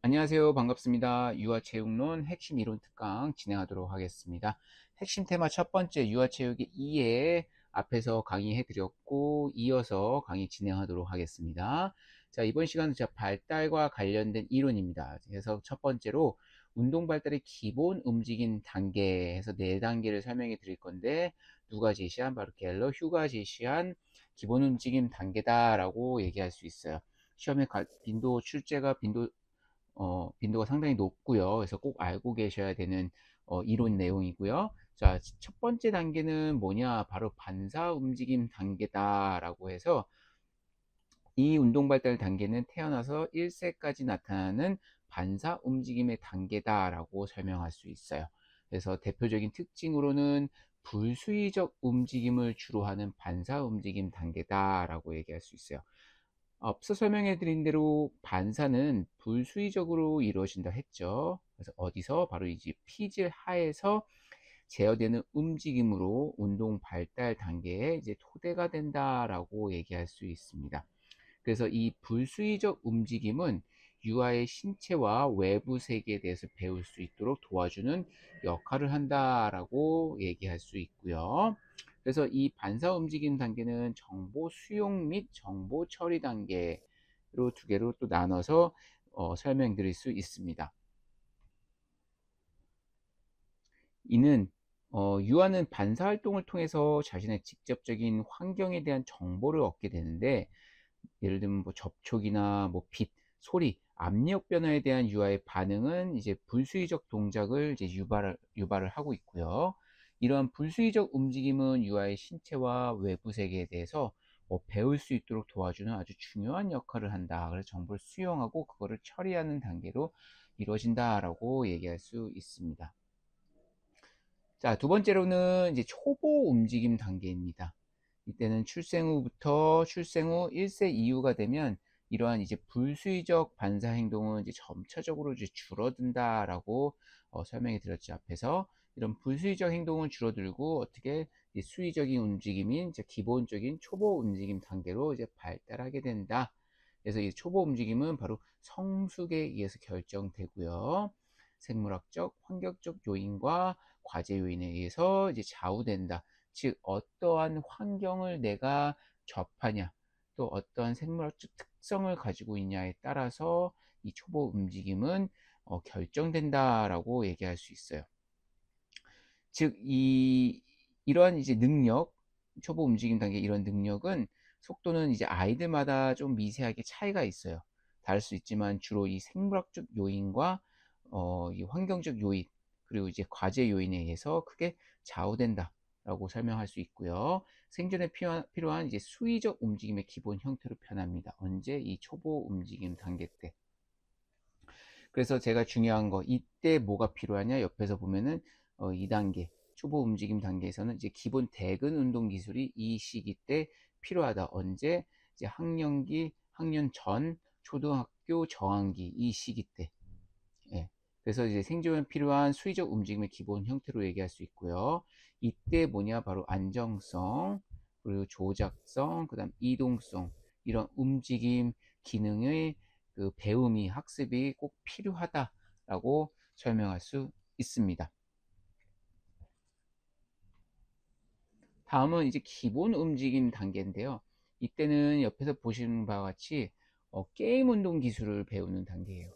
안녕하세요. 반갑습니다. 유아체육론 핵심 이론 특강 진행하도록 하겠습니다. 핵심 테마 첫 번째 유아체육의 2에 앞에서 강의해 드렸고 이어서 강의 진행하도록 하겠습니다. 자, 이번 시간은 발달과 관련된 이론입니다. 그래서 첫 번째로 운동 발달의 기본 움직임 단계에서 네 단계를 설명해 드릴 건데 누가 제시한 바로 갤러 휴가 제시한 기본 움직임 단계다라고 얘기할 수 있어요. 시험에 빈도 출제가 빈도가 상당히 높고요. 그래서 꼭 알고 계셔야 되는 이론 내용이고요. 자, 첫 번째 단계는 뭐냐? 바로 반사 움직임 단계다라고 해서 이 운동 발달 단계는 태어나서 1세까지 나타나는 반사 움직임의 단계다라고 설명할 수 있어요. 그래서 대표적인 특징으로는 불수의적 움직임을 주로 하는 반사 움직임 단계다라고 얘기할 수 있어요. 앞서 설명해 드린 대로 반사는 불수의적으로 이루어진다 했죠. 그래서 어디서? 바로 이제 피질 하에서 제어되는 움직임으로 운동 발달 단계에 이제 토대가 된다라고 얘기할 수 있습니다. 그래서 이 불수의적 움직임은 유아의 신체와 외부 세계에 대해서 배울 수 있도록 도와주는 역할을 한다라고 얘기할 수 있고요. 그래서 이 반사 움직임 단계는 정보 수용 및 정보 처리 단계로 두 개로 또 나눠서 설명드릴 수 있습니다. 이는 유아는 반사 활동을 통해서 자신의 직접적인 환경에 대한 정보를 얻게 되는데 예를 들면 뭐 접촉이나 뭐 빛, 소리, 압력 변화에 대한 유아의 반응은 이제 불수의적 동작을 이제 유발을 하고 있고요. 이러한 불수의적 움직임은 유아의 신체와 외부 세계에 대해서 배울 수 있도록 도와주는 아주 중요한 역할을 한다. 그래서 정보를 수용하고 그거를 처리하는 단계로 이루어진다라고 얘기할 수 있습니다. 자, 두 번째로는 이제 초보 움직임 단계입니다. 이때는 출생 후 1세 이후가 되면 이러한 이제 불수의적 반사 행동은 이제 점차적으로 이제 줄어든다라고 설명해 드렸죠. 앞에서 이런 불수의적 행동은 줄어들고 어떻게 수의적인 움직임인 이제 기본적인 초보 움직임 단계로 이제 발달하게 된다. 그래서 이 초보 움직임은 바로 성숙에 의해서 결정되고요. 생물학적, 환경적 요인과 과제 요인에 의해서 이제 좌우된다. 즉 어떠한 환경을 내가 접하냐, 또 어떠한 생물학적 특성을 가지고 있냐에 따라서 이 초보 움직임은 결정된다라고 얘기할 수 있어요. 즉 이러한 이제 능력, 초보 움직임 단계 이런 능력은 속도는 이제 아이들마다 좀 미세하게 차이가 있어요. 다를 수 있지만 주로 이 생물학적 요인과 이 환경적 요인 그리고 이제 과제 요인에 의해서 크게 좌우된다라고 설명할 수 있고요. 생존에 필요한 이제 수의적 움직임의 기본 형태로 변합니다. 언제? 이 초보 움직임 단계 때. 그래서 제가 중요한 거 이때 뭐가 필요하냐 옆에서 보면은 2단계 초보 움직임 단계에서는 이제 기본 대근 운동 기술이 이 시기 때 필요하다. 언제? 이제 학년기, 학년 전, 초등학교 저학기 이 시기 때. 예. 그래서 이제 생존에 필요한 수의적 움직임의 기본 형태로 얘기할 수 있고요. 이때 뭐냐? 바로 안정성, 그리고 조작성, 그다음 이동성 이런 움직임 기능의 그 배움이 학습이 꼭 필요하다라고 설명할 수 있습니다. 다음은 이제 기본 움직임 단계인데요. 이때는 옆에서 보시는 바와 같이 게임 운동 기술을 배우는 단계예요.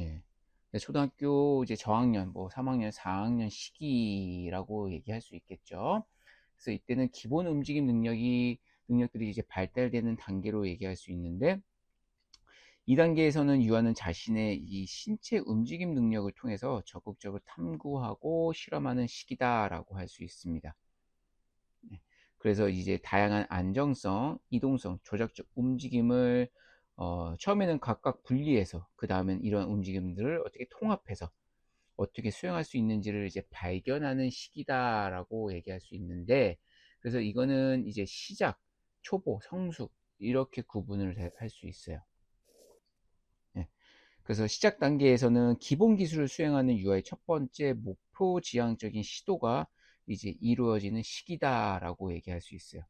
예. 초등학교 이제 저학년, 뭐 3학년, 4학년 시기라고 얘기할 수 있겠죠. 그래서 이때는 기본 움직임 능력들이 이제 발달되는 단계로 얘기할 수 있는데, 이 단계에서는 유아는 자신의 이 신체 움직임 능력을 통해서 적극적으로 탐구하고 실험하는 시기다라고 할 수 있습니다. 네. 그래서 이제 다양한 안정성, 이동성, 조작적 움직임을 처음에는 각각 분리해서 그 다음엔 이런 움직임들을 어떻게 통합해서 어떻게 수행할 수 있는지를 이제 발견하는 시기다라고 얘기할 수 있는데 그래서 이거는 이제 시작, 초보, 성숙 이렇게 구분을 할 수 있어요. 예. 그래서 시작 단계에서는 기본 기술을 수행하는 유아의 첫 번째 목표 지향적인 시도가 이제 이루어지는 시기다라고 얘기할 수 있어요.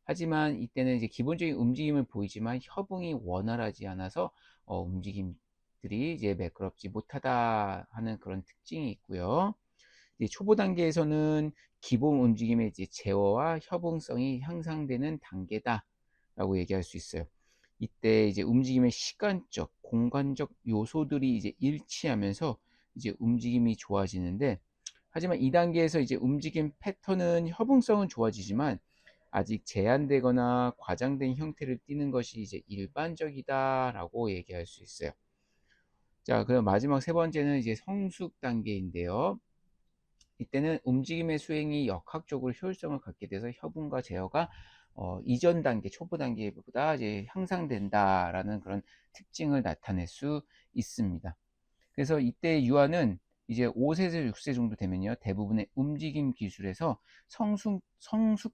하지만 이때는 이제 기본적인 움직임을 보이지만 협응이 원활하지 않아서 움직임 움직임들이 이제 매끄럽지 못하다 하는 그런 특징이 있고요. 이제 초보 단계에서는 기본 움직임의 이제 제어와 협응성이 향상되는 단계다라고 얘기할 수 있어요. 이때 이제 움직임의 시간적, 공간적 요소들이 이제 일치하면서 이제 움직임이 좋아지는데, 하지만 이 단계에서 이제 움직임 패턴은 협응성은 좋아지지만 아직 제한되거나 과장된 형태를 띠는 것이 이제 일반적이다라고 얘기할 수 있어요. 자, 그럼 마지막 세 번째는 이제 성숙 단계인데요. 이때는 움직임의 수행이 역학적으로 효율성을 갖게 돼서 협응과 제어가 이전 단계, 초보 단계보다 이제 향상된다라는 그런 특징을 나타낼 수 있습니다. 그래서 이때 유아는 이제 5세에서 6세 정도 되면요, 대부분의 움직임 기술에서 성숙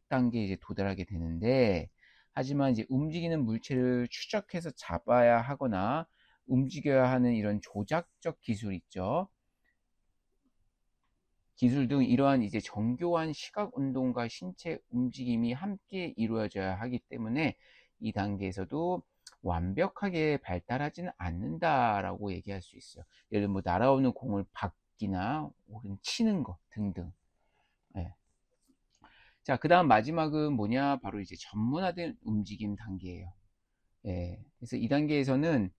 단계에 이제 도달하게 되는데, 하지만 이제 움직이는 물체를 추적해서 잡아야 하거나 움직여야 하는 이런 조작적 기술 있죠. 기술 등 이러한 이제 정교한 시각 운동과 신체 움직임이 함께 이루어져야 하기 때문에 이 단계에서도 완벽하게 발달하지는 않는다라고 얘기할 수 있어요. 예를 들어 뭐 날아오는 공을 받기나 혹은 치는 것 등등. 예. 자, 그다음 마지막은 뭐냐? 바로 이제 전문화된 움직임 단계예요. 예. 그래서 이 단계에서는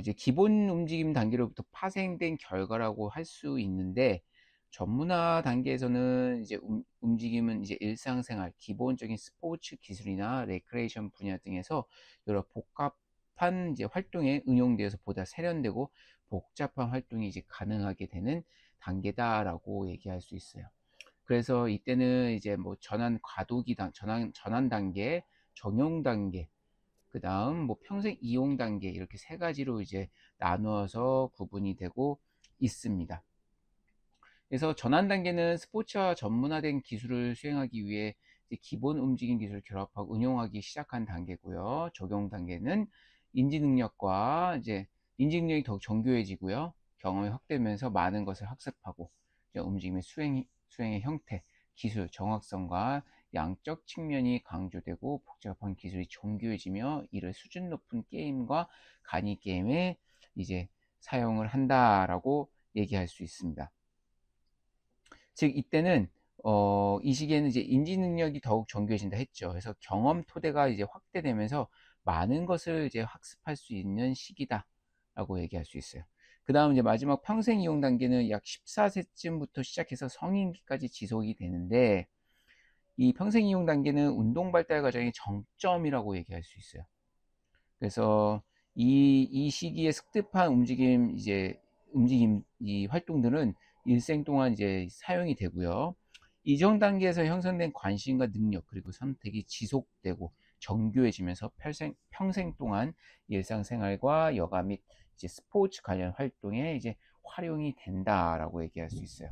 이제 기본 움직임 단계로부터 파생된 결과라고 할 수 있는데, 전문화 단계에서는 이제 움직임은 이제 일상생활, 기본적인 스포츠 기술이나 레크레이션 분야 등에서 여러 복합한 이제 활동에 응용되어서 보다 세련되고 복잡한 활동이 이제 가능하게 되는 단계다라고 얘기할 수 있어요. 그래서 이때는 이제 뭐 전환 단계, 적용 단계, 그 다음 뭐 평생 이용 단계, 이렇게 세 가지로 이제 나누어서 구분이 되고 있습니다. 그래서 전환 단계는 스포츠와 전문화된 기술을 수행하기 위해 기본 움직임 기술을 결합하고 응용하기 시작한 단계고요. 적용 단계는 인지 능력이 더욱 정교해지고요. 경험이 확대되면서 많은 것을 학습하고 움직임의 수행의 형태, 기술, 정확성과 양적 측면이 강조되고 복잡한 기술이 정교해지며 이를 수준 높은 게임과 간이 게임에 이제 사용을 한다라고 얘기할 수 있습니다. 즉 이때는 이 시기에는 이제 인지 능력이 더욱 정교해진다 했죠. 그래서 경험 토대가 이제 확대되면서 많은 것을 이제 학습할 수 있는 시기다라고 얘기할 수 있어요. 그 다음 이제 마지막 평생 이용 단계는 약 14세쯤부터 시작해서 성인기까지 지속이 되는데, 이 평생 이용 단계는 운동 발달 과정의 정점이라고 얘기할 수 있어요. 그래서 이 시기에 습득한 이 활동들은 일생 동안 이제 사용이 되고요. 이전 단계에서 형성된 관심과 능력, 그리고 선택이 지속되고 정교해지면서 평생 동안 일상생활과 여가 및 이제 스포츠 관련 활동에 이제 활용이 된다라고 얘기할 수 있어요.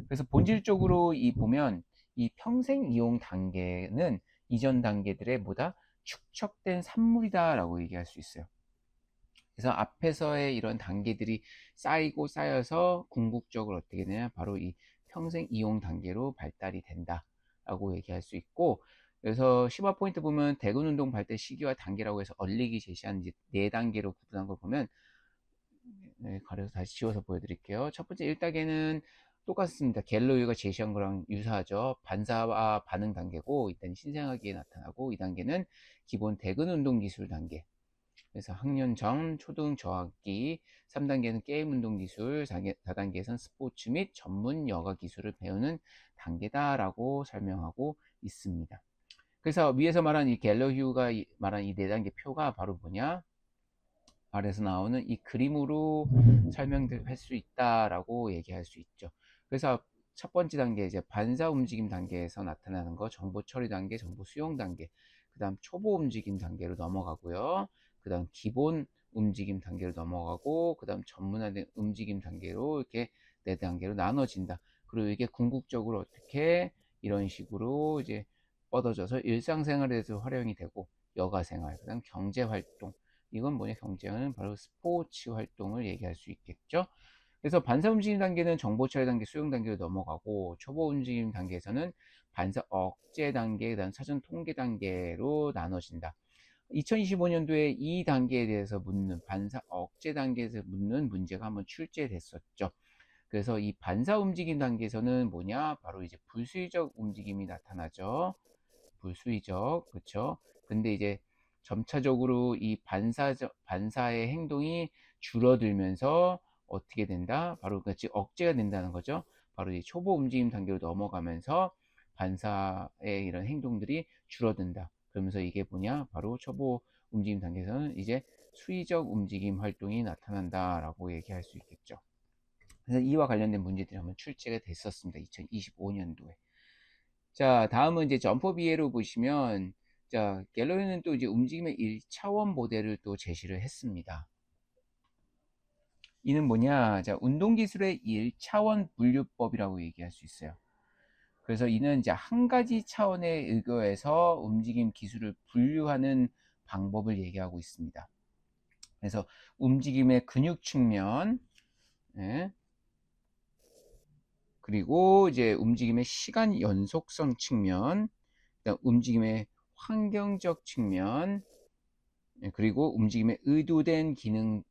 그래서 본질적으로 보면 이 평생 이용 단계는 이전 단계들의 보다 축적된 산물이다라고 얘기할 수 있어요. 그래서 앞에서의 이런 단계들이 쌓이고 쌓여서 궁극적으로 어떻게 되냐, 바로 이 평생 이용 단계로 발달이 된다라고 얘기할 수 있고, 그래서 심화 포인트 보면 대근 운동 발달 시기와 단계라고 해서 얼리기 제시한 이제 4단계로 구분한 걸 보면, 가려서 다시 지워서 보여드릴게요. 첫 번째 1단계는 똑같습니다. 갤러유가 제시한 거랑 유사하죠. 반사와 반응 단계고, 일단 신생아기에 나타나고, 2단계는 기본 대근 운동 기술 단계. 그래서 학년 전, 초등 저학기, 3단계는 게임 운동 기술, 4단계에서는 스포츠 및 전문 여가 기술을 배우는 단계다라고 설명하고 있습니다. 그래서 위에서 말한 이 갤러휴가 말한 이 4단계 표가 바로 뭐냐? 아래서 나오는 이 그림으로 설명할 수 있다라고 얘기할 수 있죠. 그래서 첫 번째 단계 이제 반사 움직임 단계에서 나타나는 거, 정보 처리 단계, 정보 수용 단계, 그 다음 초보 움직임 단계로 넘어가고요. 그 다음 기본 움직임 단계로 넘어가고, 그 다음 전문화된 움직임 단계로 이렇게 4단계로 나눠진다. 그리고 이게 궁극적으로 어떻게 이런 식으로 이제 뻗어져서 일상생활에서 활용이 되고, 여가생활, 그 다음 경제활동, 이건 뭐냐, 경제는 바로 스포츠 활동을 얘기할 수 있겠죠. 그래서 반사 움직임 단계는 정보 처리 단계, 수용 단계로 넘어가고, 초보 움직임 단계에서는 반사 억제 단계, 그다음 사전 통계 단계로 나눠진다. 2025년도에 이 단계에 대해서 묻는 반사 억제 단계에서 묻는 문제가 한번 출제됐었죠. 그래서 이 반사 움직임 단계에서는 뭐냐? 바로 이제 불수의적 움직임이 나타나죠. 불수의적, 그렇죠? 근데 이제 점차적으로 이 반사의 행동이 줄어들면서 어떻게 된다? 바로 즉 억제가 된다는 거죠. 바로 이 초보 움직임 단계로 넘어가면서 반사의 이런 행동들이 줄어든다. 그러면서 이게 뭐냐? 바로 초보 움직임 단계에서는 이제 수의적 움직임 활동이 나타난다라고 얘기할 수 있겠죠. 그래서 이와 관련된 문제들이 한번 출제가 됐었습니다. 2025년도에. 자, 다음은 이제 점퍼비에로 보시면, 자, 갤러리는 또 이제 움직임의 1차원 모델을 또 제시를 했습니다. 이는 뭐냐? 자, 운동기술의 1차원 분류법이라고 얘기할 수 있어요. 그래서 이는 이제 한 가지 차원에 의거해서 움직임 기술을 분류하는 방법을 얘기하고 있습니다. 그래서 움직임의 근육 측면, 예, 그리고 이제 움직임의 시간 연속성 측면, 그다음 움직임의 환경적 측면, 그리고 움직임의 의도된 기능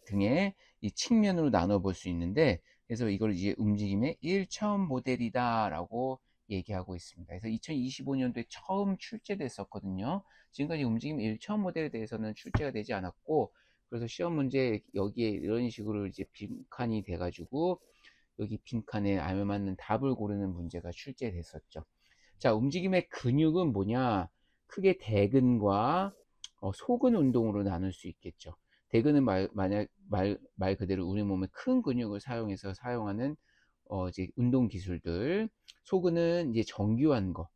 등의 이 측면으로 나눠 볼 수 있는데, 그래서 이걸 이제 움직임의 1차원 모델이다 라고 얘기하고 있습니다. 그래서 2025년도에 처음 출제됐었거든요. 지금까지 움직임 1차원 모델에 대해서는 출제가 되지 않았고, 그래서 시험 문제 여기에 이런 식으로 이제 빈칸이 돼 가지고 여기 빈칸에 알맞는 답을 고르는 문제가 출제됐었죠. 자, 움직임의 근육은 뭐냐? 크게 대근과 소근 운동으로 나눌 수 있겠죠. 대근은 말 그대로 우리 몸의 큰 근육을 사용해서 사용하는 이제 운동 기술들. 소근은 이제 정교한 거,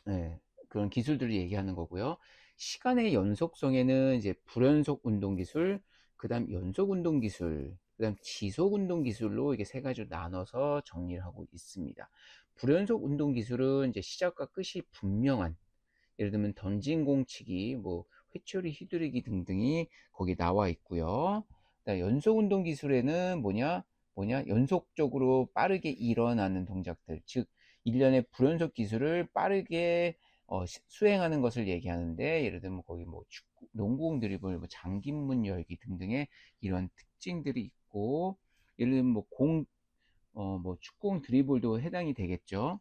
예, 그런 기술들을 얘기하는 거고요. 시간의 연속성에는 이제 불연속 운동 기술, 그다음 연속 운동 기술, 그다음 지속 운동 기술로 이게 세 가지로 나눠서 정리를 하고 있습니다. 불연속 운동 기술은 이제 시작과 끝이 분명한, 예를 들면 던진 공치기, 뭐 회초리 휘두르기 등등이 거기 나와 있고요. 그다음 연속 운동 기술에는 뭐냐 연속적으로 빠르게 일어나는 동작들, 즉 일련의 불연속 기술을 빠르게 수행하는 것을 얘기하는데, 예를 들면 거기 뭐 축구, 농구공 드리블, 뭐 장기문 열기 등등의 이런 특징들이 있고, 예를 들면 뭐 축구공 드리블도 해당이 되겠죠.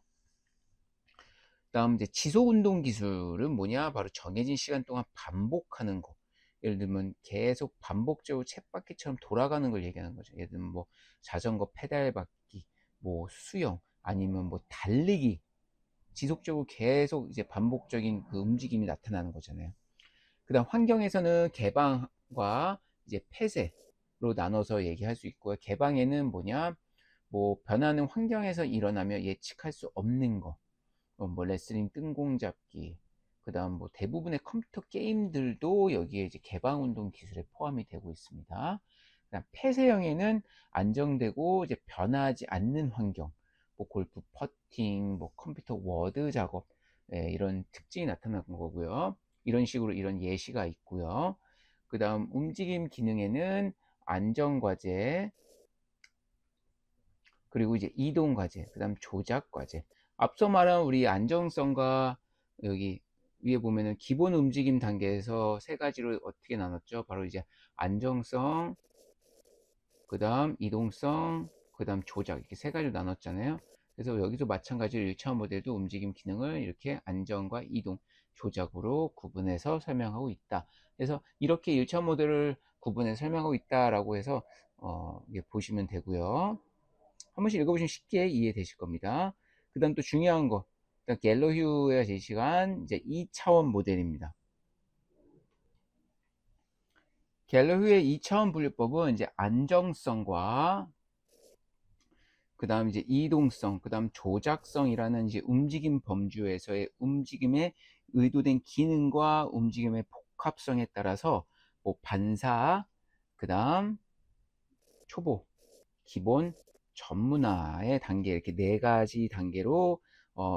다음 이제 지속 운동 기술은 뭐냐? 바로 정해진 시간 동안 반복하는 거. 예를 들면 계속 반복적으로 쳇바퀴처럼 돌아가는 걸 얘기하는 거죠. 예를 들면 뭐 자전거 페달 밟기, 뭐 수영, 아니면 뭐 달리기. 지속적으로 계속 이제 반복적인 그 움직임이 나타나는 거잖아요. 그다음 환경에서는 개방과 이제 폐쇄로 나눠서 얘기할 수 있고요. 개방에는 뭐냐? 뭐 변하는 환경에서 일어나며 예측할 수 없는 거. 뭐 레슬링 뜬공 잡기, 그 다음 뭐 대부분의 컴퓨터 게임들도 여기에 이제 개방 운동 기술에 포함이 되고 있습니다. 그다음 폐쇄형에는 안정되고 이제 변하지 않는 환경, 뭐 골프 퍼팅, 뭐 컴퓨터 워드 작업, 이런 특징이 나타나는 거고요. 이런 식으로 이런 예시가 있고요. 그 다음 움직임 기능에는 안정 과제, 그리고 이제 이동 과제, 그 다음 조작 과제. 앞서 말한 우리 안정성과 여기 위에 보면은 기본 움직임 단계에서 세 가지로 어떻게 나눴죠? 바로 이제 안정성, 그 다음 이동성, 그 다음 조작, 이렇게 세 가지로 나눴잖아요. 그래서 여기도 마찬가지로 1차원 모델도 움직임 기능을 이렇게 안정과 이동, 조작으로 구분해서 설명하고 있다. 그래서 이렇게 1차원 모델을 구분해서 설명하고 있다라고 해서 이게 보시면 되고요. 한 번씩 읽어보시면 쉽게 이해되실 겁니다. 그 다음 또 중요한 거, 갤러휴가 제시한 이제 2차원 모델입니다. 갤러휴의 2차원 분류법은 이제 안정성과 그 다음 이제 이동성, 그 다음 조작성이라는 이제 움직임 범주에서의 움직임의 의도된 기능과 움직임의 복합성에 따라서 뭐 반사, 그 다음 초보, 기본, 전문화의 단계, 이렇게 네 가지 단계로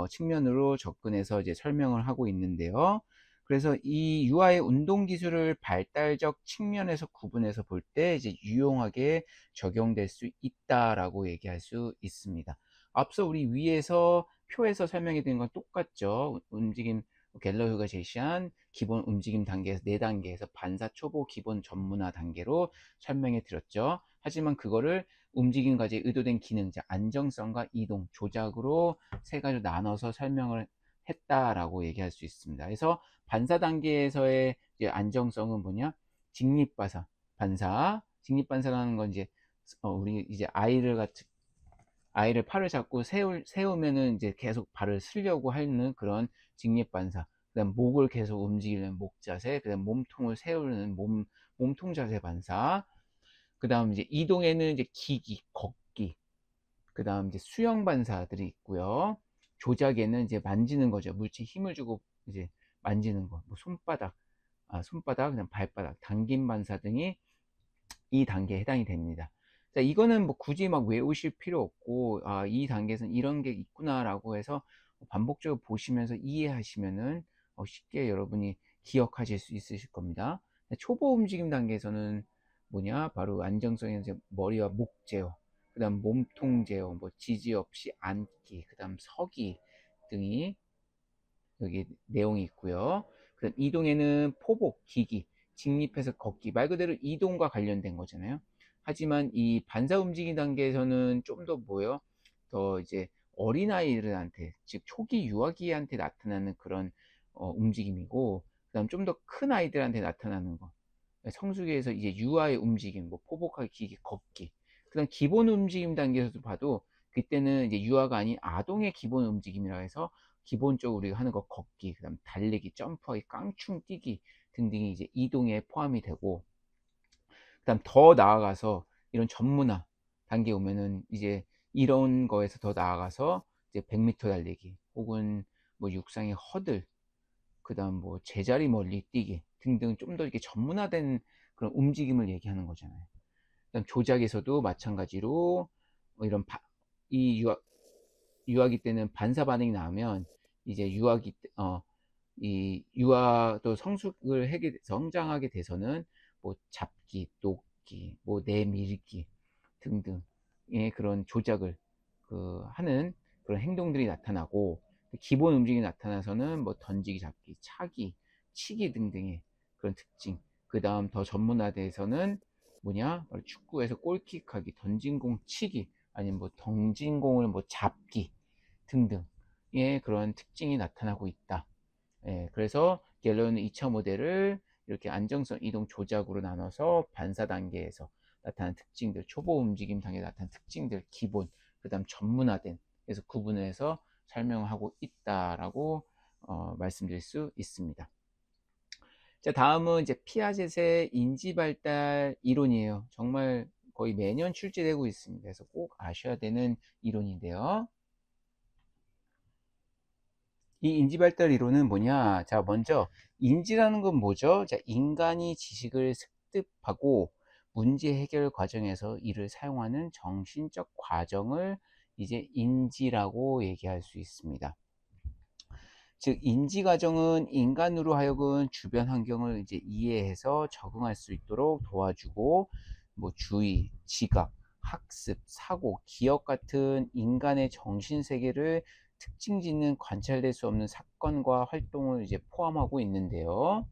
측면으로 접근해서 이제 설명을 하고 있는데요. 그래서 이 유아의 운동 기술을 발달적 측면에서 구분해서 볼 때 이제 유용하게 적용될 수 있다라고 얘기할 수 있습니다. 앞서 우리 위에서 표에서 설명해 드린 건 똑같죠. 움직임 갤러흐가 제시한 기본 움직임 단계에서 4단계에서 반사 초보 기본 전문화 단계로 설명해 드렸죠. 하지만 그거를 움직임 과제의 의도된 기능, 안정성과 이동, 조작으로 세 가지로 나눠서 설명을 했다라고 얘기할 수 있습니다. 그래서 반사 단계에서의 이제 안정성은 뭐냐? 직립반사, 직립반사라는 건 이제 우리 이제 아이를 팔을 잡고 세우면은 이제 계속 발을 쓰려고 하는 그런 직립반사. 그다음 목을 계속 움직이는 목자세, 그다음 몸통을 세우는 몸통 자세 반사. 그다음 이제 이동에는 이제 기기, 걷기. 그다음 이제 수영 반사들이 있고요. 조작에는 이제 만지는 거죠. 물질 힘을 주고 이제 만지는 거. 뭐 손바닥, 그다음 발바닥, 당김 반사 등이 이 단계에 해당이 됩니다. 자, 이거는 뭐 굳이 막 외우실 필요 없고, 이 단계에서는 이런 게 있구나라고 해서 반복적으로 보시면서 이해하시면은 쉽게 여러분이 기억하실 수 있으실 겁니다. 초보 움직임 단계에서는 뭐냐? 바로 안정성에 이제 머리와 목 제어, 그 다음 몸통 제어, 뭐 지지 없이 앉기, 그 다음 서기 등이 여기 내용이 있고요. 그다음 이동에는 포복, 기기, 직립해서 걷기, 말 그대로 이동과 관련된 거잖아요. 하지만 이 반사 움직임 단계에서는 좀 더 뭐예요? 더 이제 어린아이들한테, 즉 초기 유아기한테 나타나는 그런 움직임이고, 그다음 좀 더 큰 아이들한테 나타나는 거. 성수기에서 이제 유아의 움직임, 뭐 포복하기, 기기, 걷기. 그다음 기본 움직임 단계에서도 봐도 그때는 이제 유아가 아닌 아동의 기본 움직임이라 해서 기본적으로 우리가 하는 거 걷기, 그다음 달리기, 점프하기, 깡충 뛰기 등등이 이제 이동에 포함이 되고, 그다음 더 나아가서 이런 전문화 단계 오면은 이제 이런 거에서 더 나아가서 이제 100m 달리기 혹은 뭐 육상의 허들, 그다음 뭐 제자리 멀리 뛰기 등등 좀 더 이렇게 전문화된 그런 움직임을 얘기하는 거잖아요. 그다음 조작에서도 마찬가지로 이런 이 유아기 때는 반사 반응이 나오면 이제 이 유아도 성숙을 하게 성장하게 돼서는 뭐 잡기, 놓기, 뭐 내밀기 등등의 그런 조작을 하는 그런 행동들이 나타나고, 기본 움직임이 나타나서는 뭐 던지기, 잡기, 차기, 치기 등등의 그런 특징. 그 다음 더 전문화돼서는 뭐냐? 바로 축구에서 골킥하기, 던진 공 치기, 아니면 뭐 던진 공을 뭐 잡기 등등의 그런 특징이 나타나고 있다. 예, 그래서 갤러는 2차 모델을 이렇게 안정성 이동 조작으로 나눠서 반사 단계에서 나타난 특징들, 초보 움직임 단계에 나타난 특징들, 기본, 그 다음 전문화된, 그래서 구분을 해서 설명하고 있다라고 말씀드릴 수 있습니다. 자, 다음은 이제 피아젯의 인지 발달 이론이에요. 정말 거의 매년 출제되고 있습니다. 그래서 꼭 아셔야 되는 이론인데요. 이 인지 발달 이론은 뭐냐? 자, 먼저 인지라는 건 뭐죠? 자, 인간이 지식을 습득하고 문제 해결 과정에서 이를 사용하는 정신적 과정을 이제 인지라고 얘기할 수 있습니다. 즉, 인지 과정은 인간으로 하여금 주변 환경을 이제 이해해서 적응할 수 있도록 도와주고, 뭐 주의, 지각, 학습, 사고, 기억 같은 인간의 정신 세계를 특징 짓는 관찰될 수 없는 사건과 활동을 이제 포함하고 있는데요.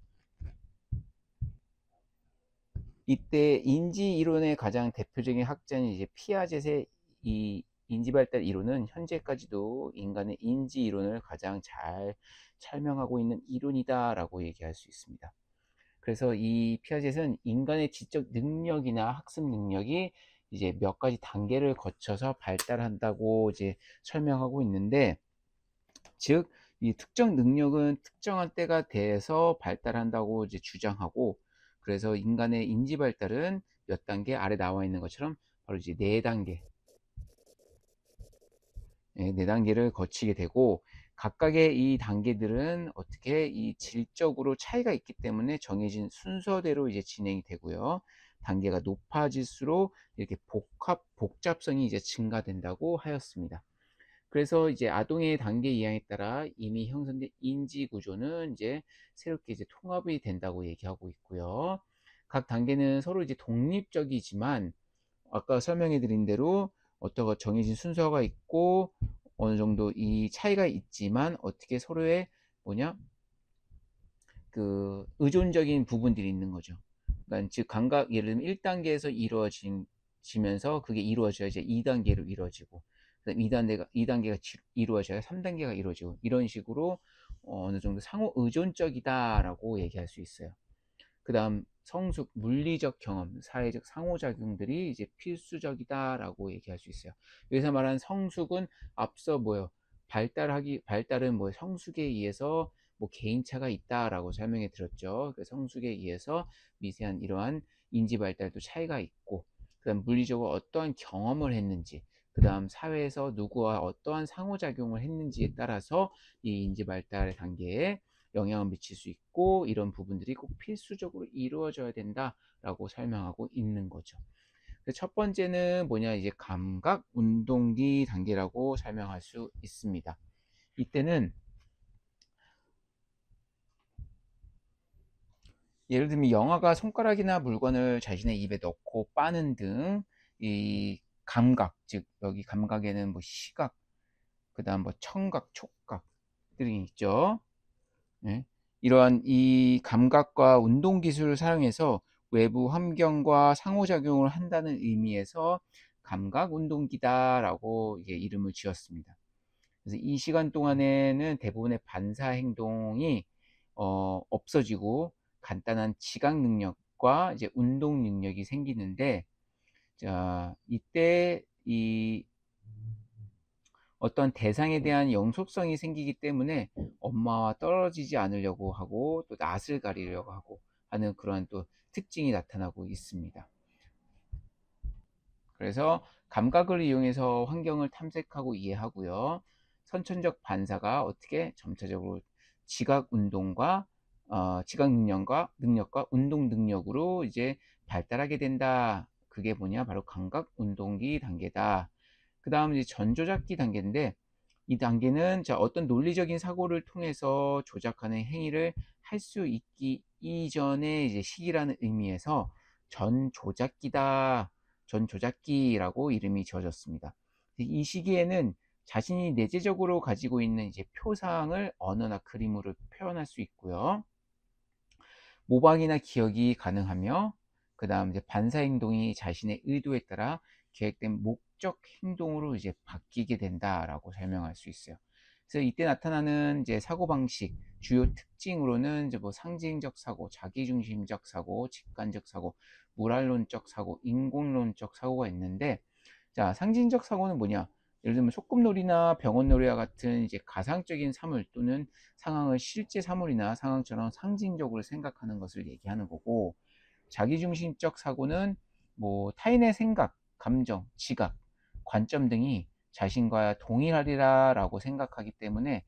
이때 인지 이론의 가장 대표적인 학자는 이제 피아젯의 이 인지 발달 이론은 현재까지도 인간의 인지 이론을 가장 잘 설명하고 있는 이론이다라고 얘기할 수 있습니다. 그래서 이 피아젯은 인간의 지적 능력이나 학습 능력이 이제 몇 가지 단계를 거쳐서 발달한다고 이제 설명하고 있는데, 즉, 이 특정 능력은 특정한 때가 돼서 발달한다고 이제 주장하고, 그래서 인간의 인지 발달은 몇 단계 아래 나와 있는 것처럼 바로 이제 4단계, 네 단계를 거치게 되고, 각각의 이 단계들은 어떻게 이 질적으로 차이가 있기 때문에 정해진 순서대로 이제 진행이 되고요. 단계가 높아질수록 이렇게 복잡성이 이제 증가된다고 하였습니다. 그래서 이제 아동의 단계 이하에 따라 이미 형성된 인지 구조는 이제 새롭게 이제 통합이 된다고 얘기하고 있고요. 각 단계는 서로 이제 독립적이지만 아까 설명해 드린 대로 어떤 정해진 순서가 있고 어느 정도 이 차이가 있지만 어떻게 서로의 뭐냐 그 의존적인 부분들이 있는 거죠. 그러니까 즉 감각 예를 들면 1단계에서 이루어지면서 그게 이루어져야 이제 2단계로 이루어지고 그다음 2단계가 이루어져야 3단계가 이루어지고 이런 식으로 어느 정도 상호 의존적이다라고 얘기할 수 있어요. 그다음 성숙 물리적 경험, 사회적 상호작용들이 이제 필수적이다라고 얘기할 수 있어요. 여기서 말하는 성숙은 앞서 뭐요? 발달은 뭐 성숙에 의해서 뭐 개인차가 있다라고 설명해 드렸죠. 그 성숙에 의해서 미세한 이러한 인지 발달도 차이가 있고, 그다음 물리적으로 어떠한 경험을 했는지, 그다음 사회에서 누구와 어떠한 상호작용을 했는지에 따라서 이 인지 발달 단계에 영향을 미칠 수 있고 이런 부분들이 꼭 필수적으로 이루어져야 된다라고 설명하고 있는 거죠. 첫 번째는 뭐냐 이제 감각 운동기 단계라고 설명할 수 있습니다. 이때는 예를 들면 영아가 손가락이나 물건을 자신의 입에 넣고 빠는 등 이 감각, 즉 여기 감각에는 뭐 시각, 그다음 뭐 청각, 촉각 들이 있죠. 네. 이러한 이 감각과 운동 기술을 사용해서 외부 환경과 상호작용을 한다는 의미에서 감각 운동기다라고 이게 이름을 지었습니다. 그래서 이 시간 동안에는 대부분의 반사 행동이 없어지고 간단한 지각 능력과 이제 운동 능력이 생기는데, 자, 이때 이 어떤 대상에 대한 영속성이 생기기 때문에 엄마와 떨어지지 않으려고 하고 또 낯을 가리려고 하고 하는 그러한 또 특징이 나타나고 있습니다. 그래서 감각을 이용해서 환경을 탐색하고 이해하고요. 선천적 반사가 어떻게 점차적으로 지각 운동과 지각 능력과 운동 능력으로 이제 발달하게 된다. 그게 뭐냐? 바로 감각 운동기 단계다. 그 다음 이제 전조작기 단계인데, 이 단계는 자 어떤 논리적인 사고를 통해서 조작하는 행위를 할 수 있기 이전의 이제 시기라는 의미에서 전조작기다. 전조작기라고 이름이 지어졌습니다. 이 시기에는 자신이 내재적으로 가지고 있는 이제 표상을 언어나 그림으로 표현할 수 있고요. 모방이나 기억이 가능하며, 그 다음 이제 반사 행동이 자신의 의도에 따라 계획된 목적 행동으로 이제 바뀌게 된다라고 설명할 수 있어요. 그래서 이때 나타나는 이제 사고 방식 주요 특징으로는 이제 뭐 상징적 사고, 자기중심적 사고, 직관적 사고, 모랄론적 사고, 인공론적 사고가 있는데, 자 상징적 사고는 뭐냐? 예를 들면 소꿉놀이나 병원놀이와 같은 이제 가상적인 사물 또는 상황을 실제 사물이나 상황처럼 상징적으로 생각하는 것을 얘기하는 거고, 자기중심적 사고는 뭐 타인의 생각, 감정, 지각, 관점 등이 자신과 동일하리라라고 생각하기 때문에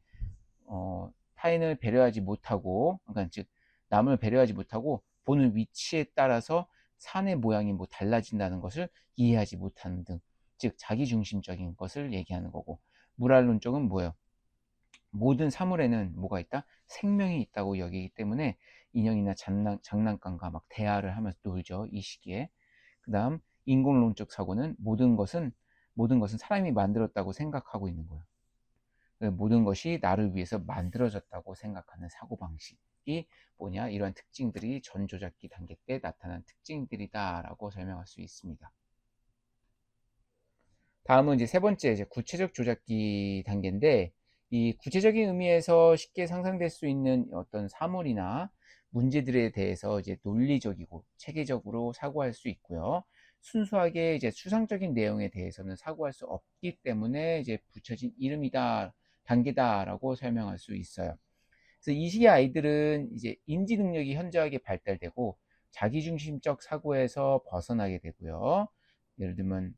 타인을 배려하지 못하고, 그러니까 즉 남을 배려하지 못하고 보는 위치에 따라서 산의 모양이 뭐 달라진다는 것을 이해하지 못하는 등, 즉 자기중심적인 것을 얘기하는 거고, 무랄론적은 뭐예요? 모든 사물에는 뭐가 있다? 생명이 있다고 여기기 때문에 인형이나 장난감과 막 대화를 하면서 놀죠, 이 시기에. 그 다음 인공론적 사고는 모든 것은 사람이 만들었다고 생각하고 있는 거예요. 모든 것이 나를 위해서 만들어졌다고 생각하는 사고방식이 뭐냐? 이러한 특징들이 전조작기 단계 때 나타난 특징들이다라고 설명할 수 있습니다. 다음은 이제 세 번째 이제 구체적 조작기 단계인데, 이 구체적인 의미에서 쉽게 상상될 수 있는 어떤 사물이나 문제들에 대해서 이제 논리적이고 체계적으로 사고할 수 있고요. 순수하게 이제 추상적인 내용에 대해서는 사고할 수 없기 때문에 이제 붙여진 이름이다, 단계다라고 설명할 수 있어요. 그래서 이 시기 아이들은 이제 인지 능력이 현저하게 발달되고 자기중심적 사고에서 벗어나게 되고요. 예를 들면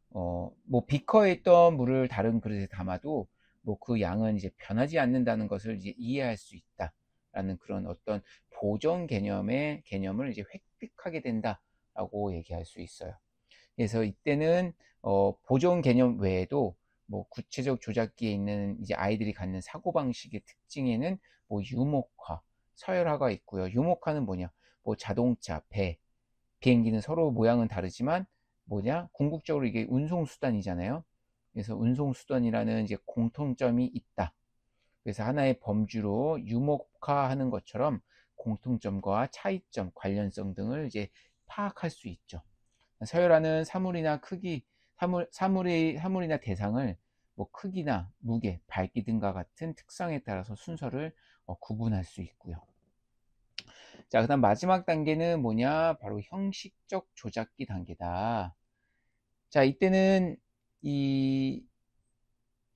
뭐 비커에 있던 물을 다른 그릇에 담아도 뭐 그 양은 이제 변하지 않는다는 것을 이제 이해할 수 있다라는 그런 어떤 보정 개념을 이제 획득하게 된다라고 얘기할 수 있어요. 그래서 이때는 보정 개념 외에도 뭐 구체적 조작기에 있는 이제 아이들이 갖는 사고방식의 특징에는 뭐 유목화, 서열화가 있고요. 유목화는 뭐냐? 뭐 자동차, 비행기는 서로 모양은 다르지만 뭐냐? 궁극적으로 이게 운송수단이잖아요. 그래서 운송수단이라는 이제 공통점이 있다. 그래서 하나의 범주로 유목화하는 것처럼 공통점과 차이점, 관련성 등을 이제 파악할 수 있죠. 서열화는 사물이나 크기, 사물이나 대상을 뭐 크기나 무게, 밝기 등과 같은 특성에 따라서 순서를 구분할 수 있고요. 자, 그다음 마지막 단계는 뭐냐? 바로 형식적 조작기 단계다. 자, 이때는 이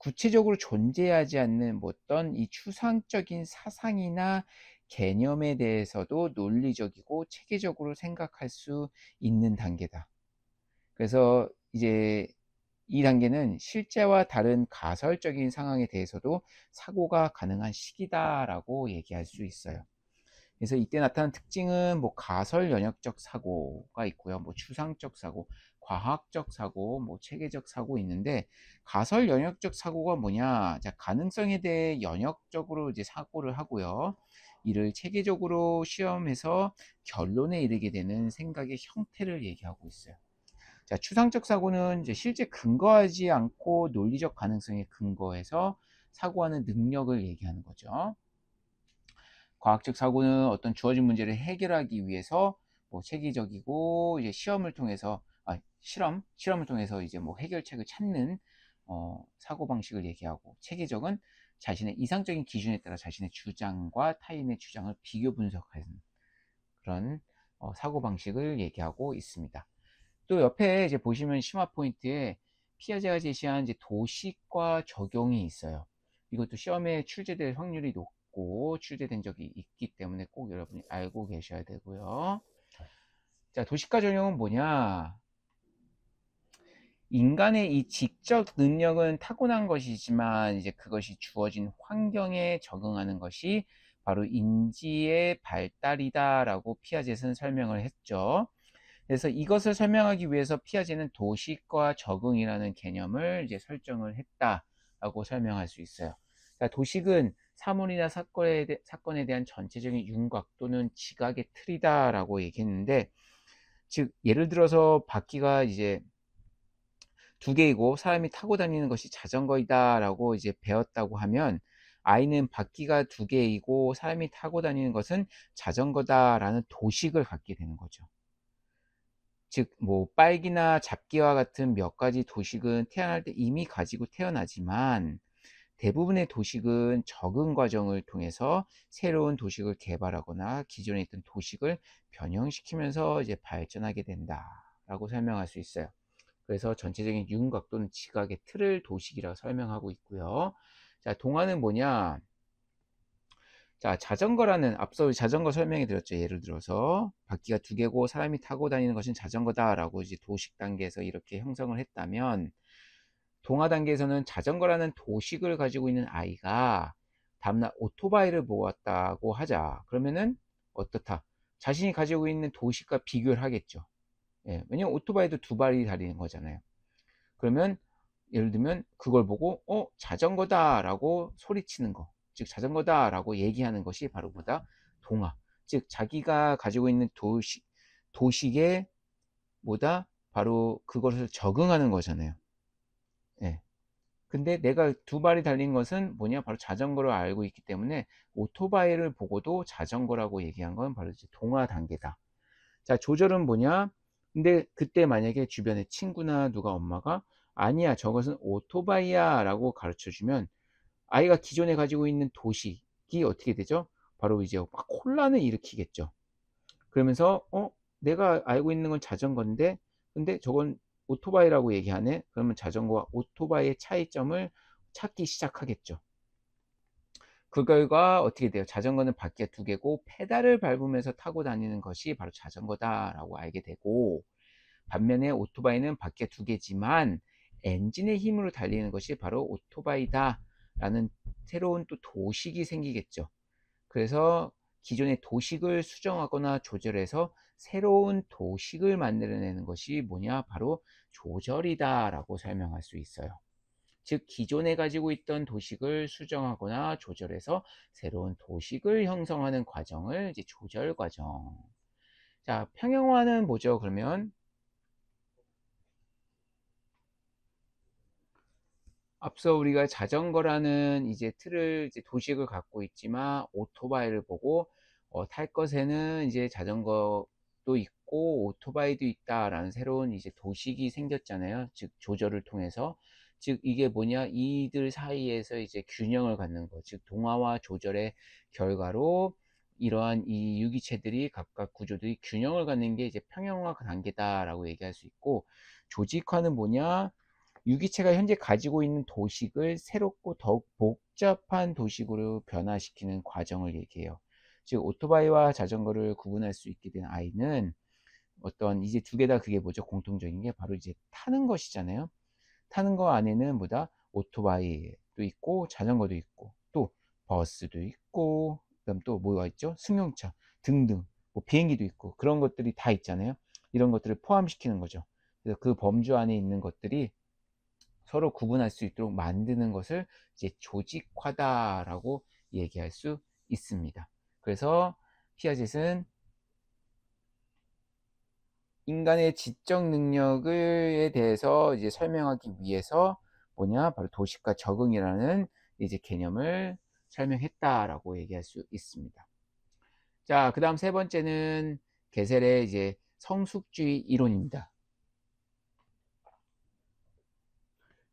구체적으로 존재하지 않는 뭐 어떤 이 추상적인 사상이나 개념에 대해서도 논리적이고 체계적으로 생각할 수 있는 단계다. 그래서 이제 이 단계는 실제와 다른 가설적인 상황에 대해서도 사고가 가능한 시기다라고 얘기할 수 있어요. 그래서 이때 나타난 특징은 뭐 가설 연역적 사고가 있고요. 뭐 추상적 사고, 과학적 사고, 뭐 체계적 사고 있는데, 가설 연역적 사고가 뭐냐? 자, 가능성에 대해 연역적으로 이제 사고를 하고요. 이를 체계적으로 시험해서 결론에 이르게 되는 생각의 형태를 얘기하고 있어요. 자, 추상적 사고는 이제 실제 근거하지 않고 논리적 가능성에 근거해서 사고하는 능력을 얘기하는 거죠. 과학적 사고는 어떤 주어진 문제를 해결하기 위해서 뭐 체계적이고 이제 시험을 통해서 실험을 통해서 이제 뭐 해결책을 찾는 사고 방식을 얘기하고, 체계적은 자신의 이상적인 기준에 따라 자신의 주장과 타인의 주장을 비교 분석하는 그런 사고 방식을 얘기하고 있습니다. 또 옆에 이제 보시면 심화 포인트에 피아제가 제시한 이제 도식과 적용이 있어요. 이것도 시험에 출제될 확률이 높고 출제된 적이 있기 때문에 꼭 여러분이 알고 계셔야 되고요. 자, 도식과 적용은 뭐냐? 인간의 이 지적 능력은 타고난 것이지만 이제 그것이 주어진 환경에 적응하는 것이 바로 인지의 발달이다라고 피아제는 설명을 했죠. 그래서 이것을 설명하기 위해서 피아제는 도식과 적응이라는 개념을 이제 설정을 했다라고 설명할 수 있어요. 그러니까 도식은 사물이나 사건에 대한 전체적인 윤곽 또는 지각의 틀이다라고 얘기했는데, 즉 예를 들어서 바퀴가 이제 두 개이고 사람이 타고 다니는 것이 자전거이다라고 이제 배웠다고 하면, 아이는 바퀴가 두 개이고 사람이 타고 다니는 것은 자전거다라는 도식을 갖게 되는 거죠. 즉 뭐 빨기나 잡기와 같은 몇 가지 도식은 태어날 때 이미 가지고 태어나지만, 대부분의 도식은 적응 과정을 통해서 새로운 도식을 개발하거나 기존에 있던 도식을 변형시키면서 이제 발전하게 된다라고 설명할 수 있어요. 그래서 전체적인 윤곽 또는 지각의 틀을 도식이라고 설명하고 있고요. 자, 동화는 뭐냐? 자, 자전거라는, 앞서 자전거 설명해 드렸죠. 예를 들어서 바퀴가 두 개고 사람이 타고 다니는 것은 자전거다라고 이제 도식 단계에서 이렇게 형성을 했다면, 동화 단계에서는 자전거라는 도식을 가지고 있는 아이가 다음날 오토바이를 보았다고 하자. 그러면은 어떻다? 자신이 가지고 있는 도식과 비교를 하겠죠. 예, 왜냐면 오토바이도 두 발이 달리는 거잖아요. 그러면 예를 들면 그걸 보고 자전거다라고 소리치는 거, 즉 자전거다라고 얘기하는 것이 바로 뭐다? 동화. 즉 자기가 가지고 있는 도식에 뭐다? 바로 그것을 적응하는 거잖아요. 예. 근데 내가 두 발이 달린 것은 뭐냐? 바로 자전거로 알고 있기 때문에 오토바이를 보고도 자전거라고 얘기한 건 바로 이제 동화 단계다. 자, 조절은 뭐냐? 근데 그때 만약에 주변에 친구나 누가 엄마가 아니야, 저것은 오토바이야 라고 가르쳐 주면, 아이가 기존에 가지고 있는 도식이 어떻게 되죠? 바로 이제 막 혼란을 일으키겠죠. 그러면서 내가 알고 있는 건 자전거인데 근데 저건 오토바이라고 얘기하네. 그러면 자전거와 오토바이의 차이점을 찾기 시작하겠죠. 그 결과 어떻게 돼요? 자전거는 바퀴가 두 개고 페달을 밟으면서 타고 다니는 것이 바로 자전거다라고 알게 되고, 반면에 오토바이는 바퀴가 두 개지만 엔진의 힘으로 달리는 것이 바로 오토바이다라는 새로운 또 도식이 생기겠죠. 그래서 기존의 도식을 수정하거나 조절해서 새로운 도식을 만들어내는 것이 뭐냐? 바로 조절이다라고 설명할 수 있어요. 즉 기존에 가지고 있던 도식을 수정하거나 조절해서 새로운 도식을 형성하는 과정을 이제 조절 과정. 자, 평형화는 뭐죠? 그러면 앞서 우리가 자전거라는 이제 틀을 이제 도식을 갖고 있지만 오토바이를 보고 탈 것에는 이제 자전거도 있고 오토바이도 있다라는 새로운 이제 도식이 생겼잖아요. 즉 조절을 통해서. 즉 이게 뭐냐? 이들 사이에서 이제 균형을 갖는 거. 즉 동화와 조절의 결과로 이러한 이 유기체들이 각각 구조들이 균형을 갖는 게 이제 평형화 단계다라고 얘기할 수 있고, 조직화는 뭐냐? 유기체가 현재 가지고 있는 도식을 새롭고 더욱 복잡한 도식으로 변화시키는 과정을 얘기해요. 즉 오토바이와 자전거를 구분할 수 있게 된 아이는 어떤 이제 두 개 다 그게 뭐죠? 공통적인 게 바로 이제 타는 것이잖아요. 타는 거 안에는 뭐다? 오토바이도 있고 자전거도 있고 또 버스도 있고 그다음 또 뭐가 있죠? 승용차 등등 뭐 비행기도 있고 그런 것들이 다 있잖아요. 이런 것들을 포함시키는 거죠. 그래서 그 범주 안에 있는 것들이 서로 구분할 수 있도록 만드는 것을 이제 조직화다라고 얘기할 수 있습니다. 그래서 피아젯은 인간의 지적 능력에 대해서 이제 설명하기 위해서 뭐냐 바로 도식과 적응이라는 이제 개념을 설명했다라고 얘기할 수 있습니다. 자, 그다음 세 번째는 게셀의 이제 성숙주의 이론입니다.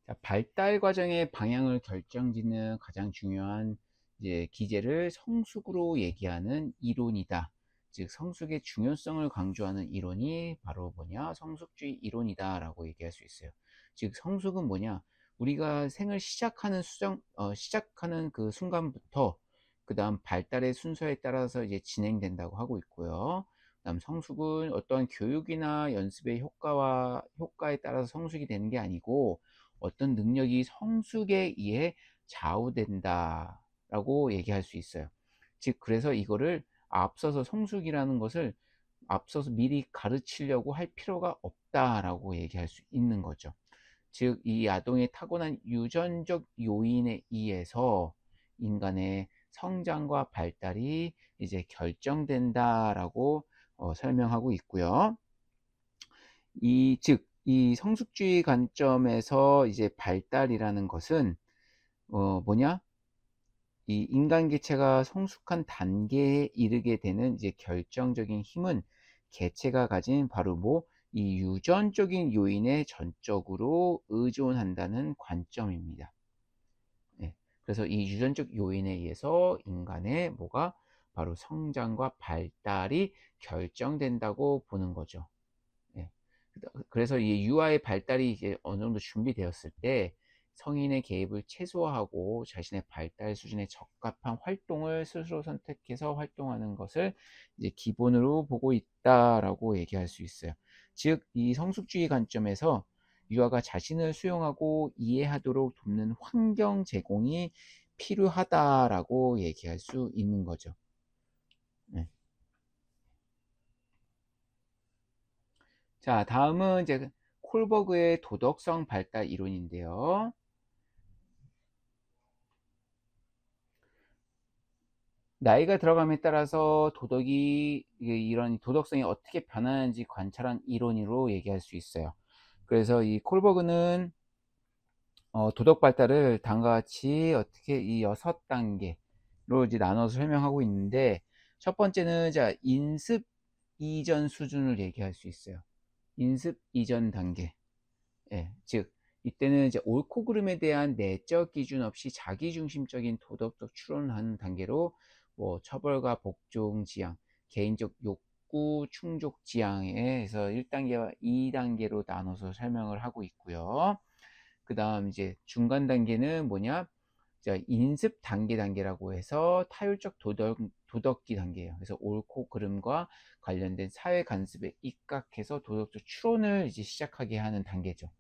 자, 발달 과정의 방향을 결정짓는 가장 중요한 이제 기제를 성숙으로 얘기하는 이론이다. 즉 성숙의 중요성을 강조하는 이론이 바로 뭐냐? 성숙주의 이론이다라고 얘기할 수 있어요. 즉 성숙은 뭐냐? 우리가 생을 시작하는 그 순간부터 그다음 발달의 순서에 따라서 이제 진행된다고 하고 있고요. 그다음 성숙은 어떠한 교육이나 연습의 효과에 따라서 성숙이 되는 게 아니고 어떤 능력이 성숙에 의해 좌우된다라고 얘기할 수 있어요. 즉 그래서 이거를 앞서서 성숙이라는 것을 앞서서 미리 가르치려고 할 필요가 없다라고 얘기할 수 있는 거죠. 즉 이 아동의 타고난 유전적 요인에 의해서 인간의 성장과 발달이 이제 결정된다라고 설명하고 있고요. 이 성숙주의 관점에서 이제 발달이라는 것은 뭐냐? 이 인간 개체가 성숙한 단계에 이르게 되는 이제 결정적인 힘은 개체가 가진 바로 뭐 이 유전적인 요인에 전적으로 의존한다는 관점입니다. 네. 그래서 이 유전적 요인에 의해서 인간의 뭐가 바로 성장과 발달이 결정된다고 보는 거죠. 예. 그래서 이 유아의 발달이 이제 어느 정도 준비되었을 때 성인의 개입을 최소화하고 자신의 발달 수준에 적합한 활동을 스스로 선택해서 활동하는 것을 이제 기본으로 보고 있다라고 얘기할 수 있어요. 즉, 이 성숙주의 관점에서 유아가 자신을 수용하고 이해하도록 돕는 환경 제공이 필요하다라고 얘기할 수 있는 거죠. 네. 자, 다음은 이제 콜버그의 도덕성 발달 이론인데요. 나이가 들어감에 따라서 도덕이 이런 도덕성이 어떻게 변하는지 관찰한 이론으로 얘기할 수 있어요. 그래서 이 콜버그는 도덕 발달을 다음과 같이 어떻게 이 6단계로 이제 나눠서 설명하고 있는데, 첫 번째는 자 인습 이전 수준을 얘기할 수 있어요. 인습 이전 단계. 예, 즉 이때는 이제 옳고 그름에 대한 내적 기준 없이 자기중심적인 도덕적 추론을 하는 단계로 뭐 처벌과 복종 지향, 개인적 욕구 충족 지향에서 1단계와 2단계로 나눠서 설명을 하고 있고요. 그 다음 이제 중간 단계는 뭐냐? 자, 인습 단계라고 해서 타율적 도덕기 단계예요. 그래서 옳고 그름과 관련된 사회 간섭에 입각해서 도덕적 추론을 이제 시작하게 하는 단계죠.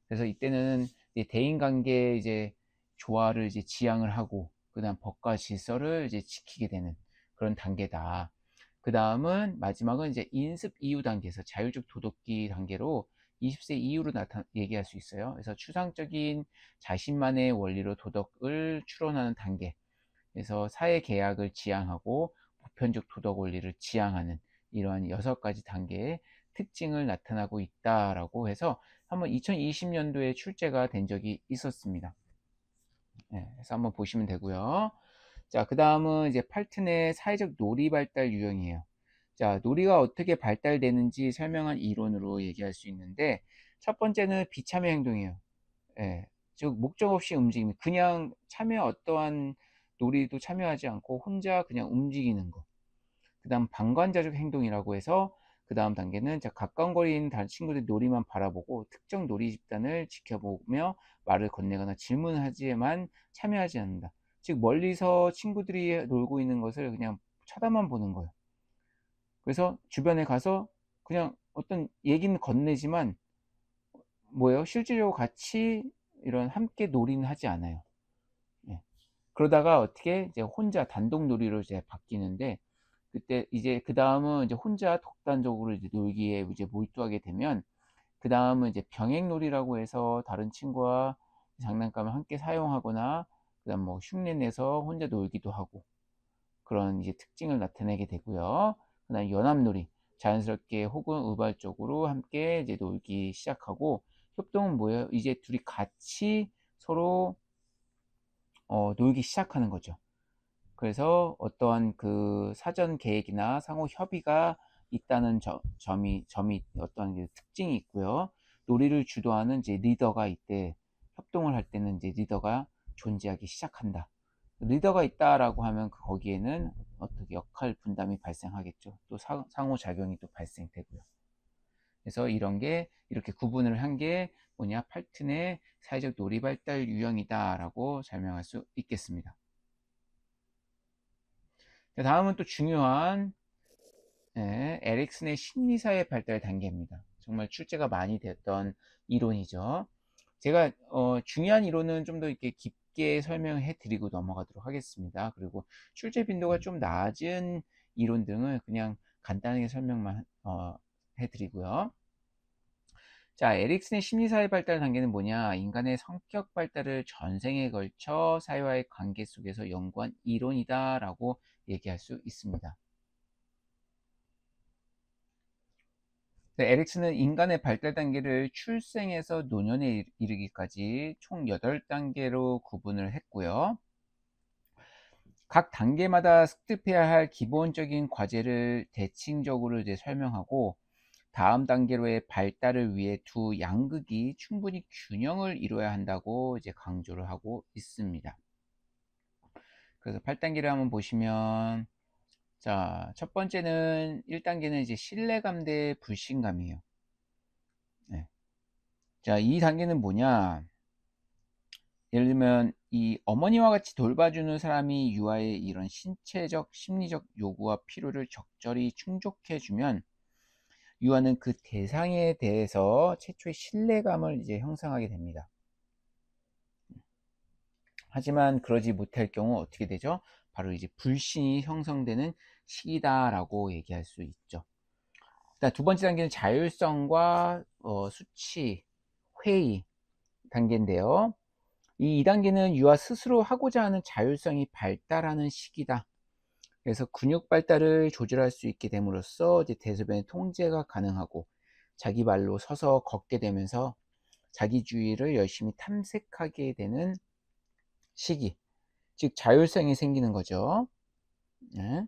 그래서 이때는 이제 대인관계 이제 조화를 이제 지향을 하고 그다음 법과 질서를 이제 지키게 되는 그런 단계다. 그 다음은 마지막은 이제 인습 이후 단계에서 자율적 도덕기 단계로 20세 이후로 얘기할 수 있어요. 그래서 추상적인 자신만의 원리로 도덕을 추론하는 단계. 그래서 사회 계약을 지향하고 보편적 도덕 원리를 지향하는 이러한 6가지 단계의 특징을 나타나고 있다라고 해서 한번 2020년도에 출제가 된 적이 있었습니다. 그래서 한번 보시면 되고요. 자, 그 다음은 이제 팔튼의 사회적 놀이 발달 유형이에요. 자, 놀이가 어떻게 발달되는지 설명한 이론으로 얘기할 수 있는데, 첫 번째는 비참의 행동이에요. 예, 즉 목적 없이 움직임, 그냥 어떠한 놀이도 참여하지 않고 혼자 그냥 움직이는 거. 그 다음 방관자적 행동이라고 해서 그 다음 단계는 자, 가까운 거리에 있는 다른 친구들 놀이만 바라보고 특정 놀이 집단을 지켜보며 말을 건네거나 질문하지만 참여하지 않는다. 즉 멀리서 친구들이 놀고 있는 것을 그냥 쳐다만 보는 거예요. 그래서 주변에 가서 그냥 어떤 얘기는 건네지만 뭐예요? 실질적으로 같이 이런 함께 놀이는 하지 않아요. 예. 그러다가 어떻게 이제 혼자 단독 놀이로 이제 바뀌는데, 그때 이제 그 다음은 이제 혼자 독단적으로 이제 놀기에 이제 몰두하게 되면, 그 다음은 이제 병행놀이라고 해서 다른 친구와 장난감을 함께 사용하거나, 그다음 뭐 흉내 내서 혼자 놀기도 하고, 그런 이제 특징을 나타내게 되고요. 그다음 연합놀이, 자연스럽게 혹은 우발적으로 함께 이제 놀기 시작하고, 협동은 뭐예요? 이제 둘이 같이 서로 놀기 시작하는 거죠. 그래서 어떠한 그 사전 계획이나 상호 협의가 있다는 점이 어떤 특징이 있고요. 놀이를 주도하는 이제 리더가 이때 협동을 할 때는 이제 리더가 존재하기 시작한다. 리더가 있다라고 하면 거기에는 어떻게 역할 분담이 발생하겠죠. 또 상호작용이 또 발생되고요. 그래서 이런 게 이렇게 구분을 한 게 뭐냐, 팔튼의 사회적 놀이 발달 유형이다라고 설명할 수 있겠습니다. 다음은 또 중요한 에릭슨의 심리사회 발달 단계입니다. 정말 출제가 많이 됐던 이론이죠. 제가 중요한 이론은 좀 더 이렇게 깊게 설명해 드리고 넘어가도록 하겠습니다. 그리고 출제 빈도가 좀 낮은 이론 등을 그냥 간단하게 설명만 해 드리고요. 자, 에릭슨의 심리사회 발달 단계는 뭐냐? 인간의 성격 발달을 전생에 걸쳐 사회와의 관계 속에서 연구한 이론이다라고 얘기할 수 있습니다. 에릭슨은 인간의 발달 단계를 출생에서 노년에 이르기까지 총 8단계로 구분을 했고요. 각 단계마다 습득해야 할 기본적인 과제를 대칭적으로 이제 설명하고, 다음 단계로의 발달을 위해 두 양극이 충분히 균형을 이루어야 한다고 이제 강조를 하고 있습니다. 그래서 8단계를 한번 보시면, 자, 첫 번째는 1단계는 이제 신뢰감 대 불신감이에요. 네. 자, 이 단계는 뭐냐? 예를 들면 이 어머니와 같이 돌봐주는 사람이 유아의 이런 신체적, 심리적 요구와 필요를 적절히 충족해주면 유아는 그 대상에 대해서 최초의 신뢰감을 이제 형성하게 됩니다. 하지만 그러지 못할 경우 어떻게 되죠? 바로 이제 불신이 형성되는 시기다라고 얘기할 수 있죠. 두 번째 단계는 자율성과 수치, 회의 단계인데요. 이 2단계는 유아 스스로 하고자 하는 자율성이 발달하는 시기다. 그래서 근육 발달을 조절할 수 있게 됨으로써 이제 대소변의 통제가 가능하고 자기 발로 서서 걷게 되면서 자기주의를 열심히 탐색하게 되는 시기, 즉 자율성이 생기는 거죠. 네.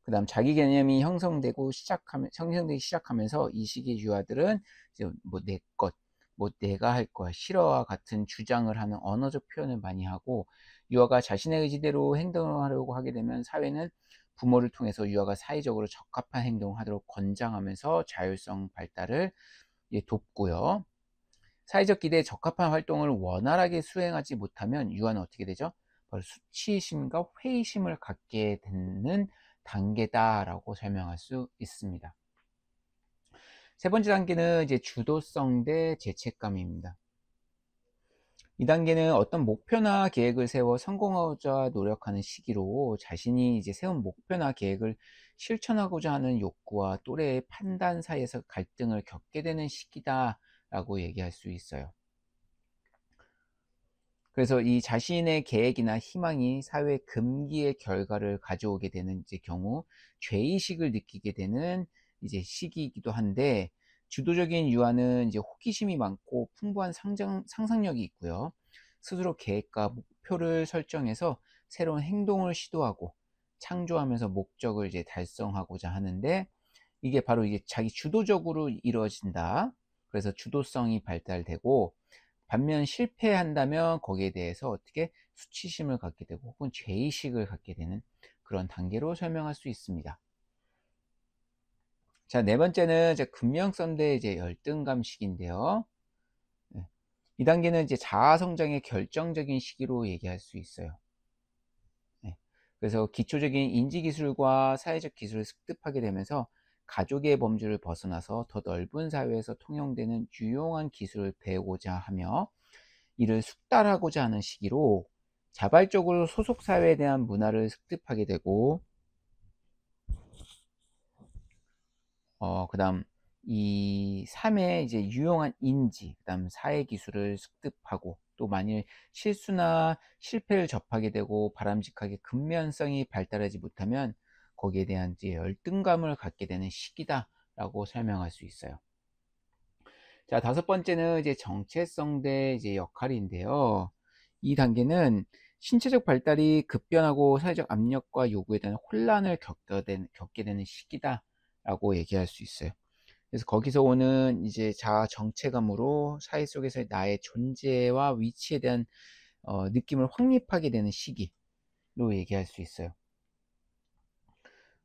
그 다음 자기 개념이 형성되기 시작하면서 이 시기 유아들은 이제 뭐 내 것, 뭐 내가 할 거야, 싫어와 같은 주장을 하는 언어적 표현을 많이 하고, 유아가 자신의 의지대로 행동을 하려고 하게 되면 사회는 부모를 통해서 유아가 사회적으로 적합한 행동을 하도록 권장하면서 자율성 발달을 돕고요. 사회적 기대에 적합한 활동을 원활하게 수행하지 못하면 유아는 어떻게 되죠? 바로 수치심과 회의심을 갖게 되는 단계다라고 설명할 수 있습니다. 세 번째 단계는 이제 주도성 대 죄책감입니다. 이 단계는 어떤 목표나 계획을 세워 성공하고자 노력하는 시기로, 자신이 이제 세운 목표나 계획을 실천하고자 하는 욕구와 또래의 판단 사이에서 갈등을 겪게 되는 시기다라고 얘기할 수 있어요. 그래서 이 자신의 계획이나 희망이 사회 금기의 결과를 가져오게 되는 이제 경우 죄의식을 느끼게 되는 이제 시기이기도 한데, 주도적인 유아는 이제 호기심이 많고 풍부한 상상력이 있고요. 스스로 계획과 목표를 설정해서 새로운 행동을 시도하고 창조하면서 목적을 이제 달성하고자 하는데, 이게 바로 이게 자기 주도적으로 이루어진다. 그래서 주도성이 발달되고, 반면 실패한다면 거기에 대해서 어떻게 수치심을 갖게 되고 혹은 죄의식을 갖게 되는 그런 단계로 설명할 수 있습니다. 자, 네 번째는 이제 근면성 대 이제 열등감식인데요. 네. 이 단계는 이제 자아 성장의 결정적인 시기로 얘기할 수 있어요. 네. 그래서 기초적인 인지 기술과 사회적 기술을 습득하게 되면서 가족의 범주를 벗어나서 더 넓은 사회에서 통용되는 유용한 기술을 배우고자 하며 이를 숙달하고자 하는 시기로 자발적으로 소속 사회에 대한 문화를 습득하게 되고, 그다음 이 삶의 이제 유용한 인지, 그다음 사회 기술을 습득하고, 또 만일 실수나 실패를 접하게 되고 바람직하게 근면성이 발달하지 못하면 거기에 대한 이제 열등감을 갖게 되는 시기다라고 설명할 수 있어요. 자, 다섯 번째는 이제 정체성 대 이제 역할인데요. 이 단계는 신체적 발달이 급변하고 사회적 압력과 요구에 대한 혼란을 겪게 되는 시기다라고 얘기할 수 있어요. 그래서 거기서 오는 이제 자아 정체감으로 사회 속에서의 나의 존재와 위치에 대한 느낌을 확립하게 되는 시기로 얘기할 수 있어요.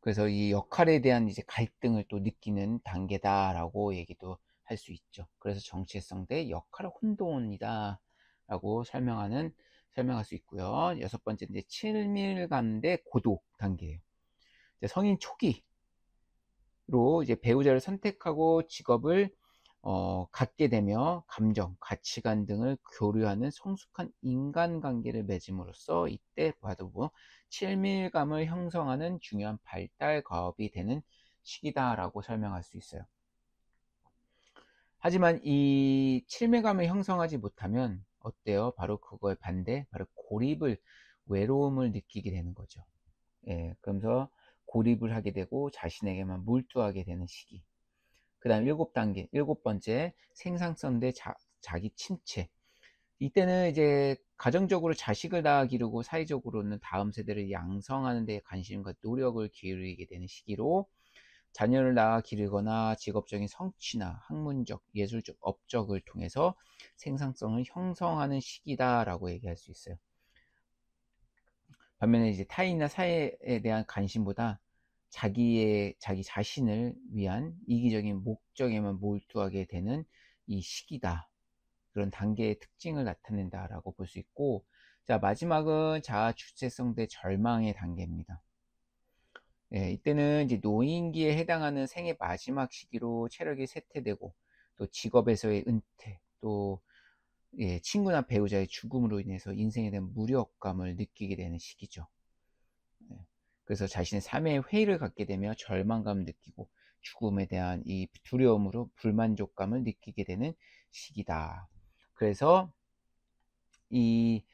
그래서 이 역할에 대한 이제 갈등을 또 느끼는 단계다라고 얘기도 할 수 있죠. 그래서 정체성 대 역할 혼돈이다라고 설명할 수 있고요. 여섯 번째 이제 친밀감 대 고독 단계예요. 이제 성인 초기로 이제 배우자를 선택하고 직업을 갖게 되며 감정, 가치관 등을 교류하는 성숙한 인간관계를 맺음으로써 이때 봐도 뭐 친밀감을 형성하는 중요한 발달 과업이 되는 시기다라고 설명할 수 있어요. 하지만 이 친밀감을 형성하지 못하면 어때요? 바로 그거에 반대, 바로 외로움을 느끼게 되는 거죠. 예, 그러면서 고립을 하게 되고 자신에게만 몰두하게 되는 시기. 그 다음 일곱 번째, 생산성 대 자기 침체. 이때는 이제 가정적으로 자식을 낳아 기르고 사회적으로는 다음 세대를 양성하는 데 관심과 노력을 기울이게 되는 시기로, 자녀를 낳아 기르거나 직업적인 성취나 학문적, 예술적 업적을 통해서 생산성을 형성하는 시기다라고 얘기할 수 있어요. 반면에 이제 타인이나 사회에 대한 관심보다 자기 자신을 위한 이기적인 목적에만 몰두하게 되는 이 시기다. 그런 단계의 특징을 나타낸다라고 볼 수 있고, 자, 마지막은 자아 주체성 대 절망의 단계입니다. 예, 이때는 이제 노인기에 해당하는 생의 마지막 시기로 체력이 쇠퇴되고, 또 직업에서의 은퇴, 또 예, 친구나 배우자의 죽음으로 인해서 인생에 대한 무력감을 느끼게 되는 시기죠. 예, 그래서 자신의 삶에 회의를 갖게 되며 절망감을 느끼고 죽음에 대한 이 두려움으로 불만족감을 느끼게 되는 시기다. 그래서 이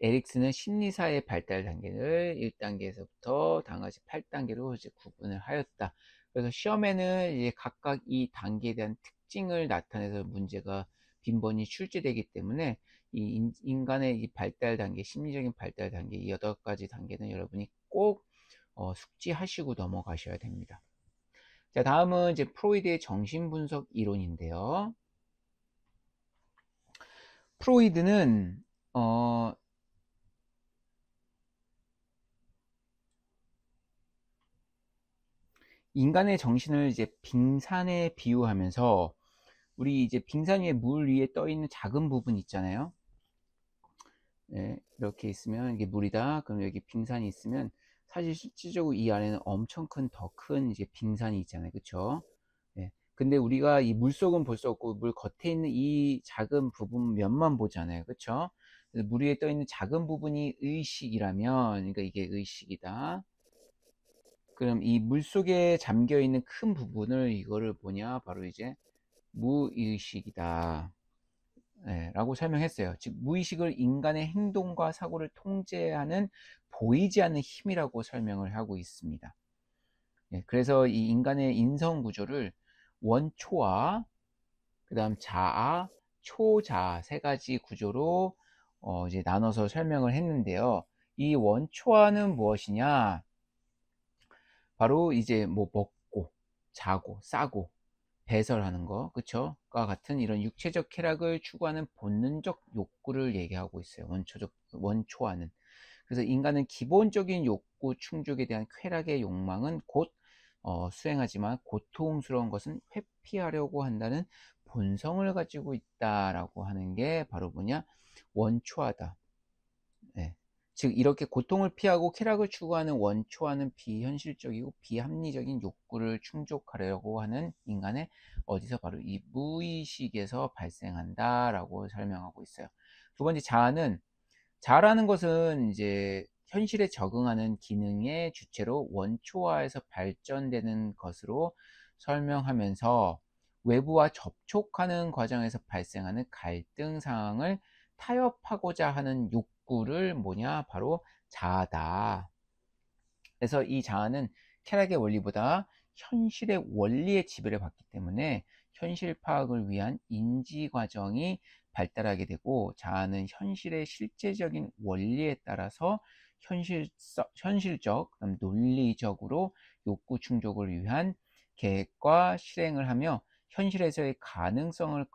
에릭슨은 심리사의 발달 단계를 1단계에서부터 당까지 8단계로 이제 구분을 하였다. 그래서 시험에는 이제 각각 이 단계에 대한 특징을 나타내서 문제가 빈번히 출제되기 때문에 이 인간의 이 발달 단계, 심리적인 발달 단계, 이 8가지 단계는 여러분이 꼭 숙지하시고 넘어가셔야 됩니다. 자, 다음은 이제 프로이드의 정신분석 이론인데요. 프로이드는 어, 인간의 정신을 이제 빙산에 비유하면서, 우리 이제 빙산 위에 물 위에 떠 있는 작은 부분 있잖아요. 예, 이렇게 있으면 이게 물이다. 그럼 여기 빙산이 있으면 사실 실질적으로 이 안에는 엄청 더 큰 이제 빙산이 있잖아요. 그쵸? 예. 근데 우리가 이 물속은 볼 수 없고 물 겉에 있는 이 작은 부분 면만 보잖아요. 그쵸? 그래서 물 위에 떠 있는 작은 부분이 의식이라면, 그러니까 이게 의식이다. 그럼 이 물속에 잠겨 있는 큰 부분을, 이거를 뭐냐? 바로 이제 무의식이다. 예, 라고 설명했어요. 즉, 무의식을 인간의 행동과 사고를 통제하는 보이지 않는 힘이라고 설명을 하고 있습니다. 예, 그래서 이 인간의 인성 구조를 원초와, 그 다음 자아, 초자아 세 가지 구조로 이제 나눠서 설명을 했는데요. 이 원초화는 무엇이냐? 바로 이제 뭐 먹고, 자고, 싸고, 배설하는 거, 그쵸? 과 같은 이런 육체적 쾌락을 추구하는 본능적 욕구를 얘기하고 있어요. 원초화는. 그래서 인간은 기본적인 욕구 충족에 대한 쾌락의 욕망은 곧 수행하지만 고통스러운 것은 회피하려고 한다는 본성을 가지고 있다라고 하는 게 바로 뭐냐? 원초하다. 네. 즉 이렇게 고통을 피하고 쾌락을 추구하는 원초하는 비현실적이고 비합리적인 욕구를 충족하려고 하는 인간의 어디서 바로 이 무의식에서 발생한다라고 설명하고 있어요. 두 번째 자아라는 것은 이제 현실에 적응하는 기능의 주체로 원초화에서 발전되는 것으로 설명하면서 외부와 접촉하는 과정에서 발생하는 갈등 상황을 타협하고자 하는 욕구를 뭐냐? 바로 자아다. 그래서 이 자아는 쾌락의 원리보다 현실의 원리에 지배를 받기 때문에 현실 파악을 위한 인지 과정이 발달하게 되고, 자아는 현실의 실제적인 원리에 따라서 현실적, 그다음 논리적으로 욕구 충족을 위한 계획과 실행을 하며 현실에서의 가능성을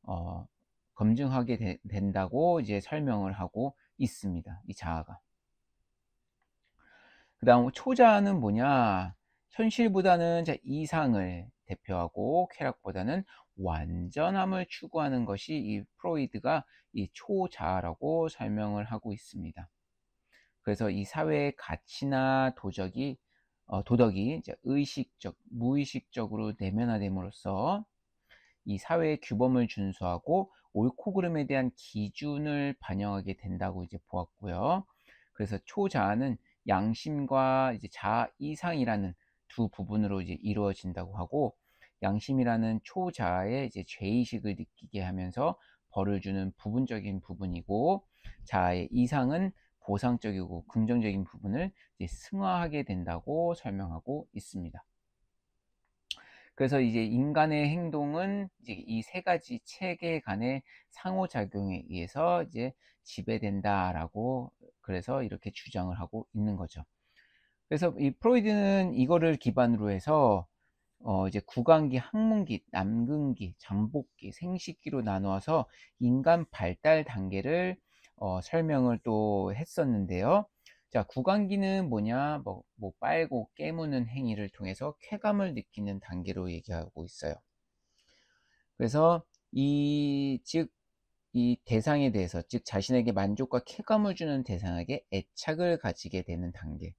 어, 검증하게 된다고 이제 설명을 하고 있습니다. 이 자아가. 그 다음 초자는 뭐냐? 현실보다는 이상을 대표하고 쾌락보다는 완전함을 추구하는 것이 이 프로이드가 이 초자라고 설명을 하고 있습니다. 그래서 이 사회의 가치나 도덕이 이제 의식적, 무의식적으로 내면화됨으로써 이 사회의 규범을 준수하고 옳고 그름에 대한 기준을 반영하게 된다고 이제 보았고요. 그래서 초자아는 양심과 이제 자아 이상이라는 두 부분으로 이제 이루어진다고 하고, 양심이라는 초자아의 이제 죄의식을 느끼게 하면서 벌을 주는 부분적인 부분이고, 자아의 이상은 보상적이고 긍정적인 부분을 이제 승화하게 된다고 설명하고 있습니다. 그래서 이제 인간의 행동은 이제 이 세 가지 체계 간의 상호작용에 의해서 이제 지배된다라고, 그래서 이렇게 주장을 하고 있는 거죠. 그래서 이 프로이드는 이거를 기반으로 해서 이제 구강기, 항문기, 남근기, 잠복기, 생식기로 나누어서 인간 발달 단계를 설명을 또 했었는데요. 자, 구강기는 뭐냐? 뭐 빨고 깨무는 행위를 통해서 쾌감을 느끼는 단계로 얘기하고 있어요. 그래서 이 대상에 대해서, 즉 자신에게 만족과 쾌감을 주는 대상에게 애착을 가지게 되는 단계.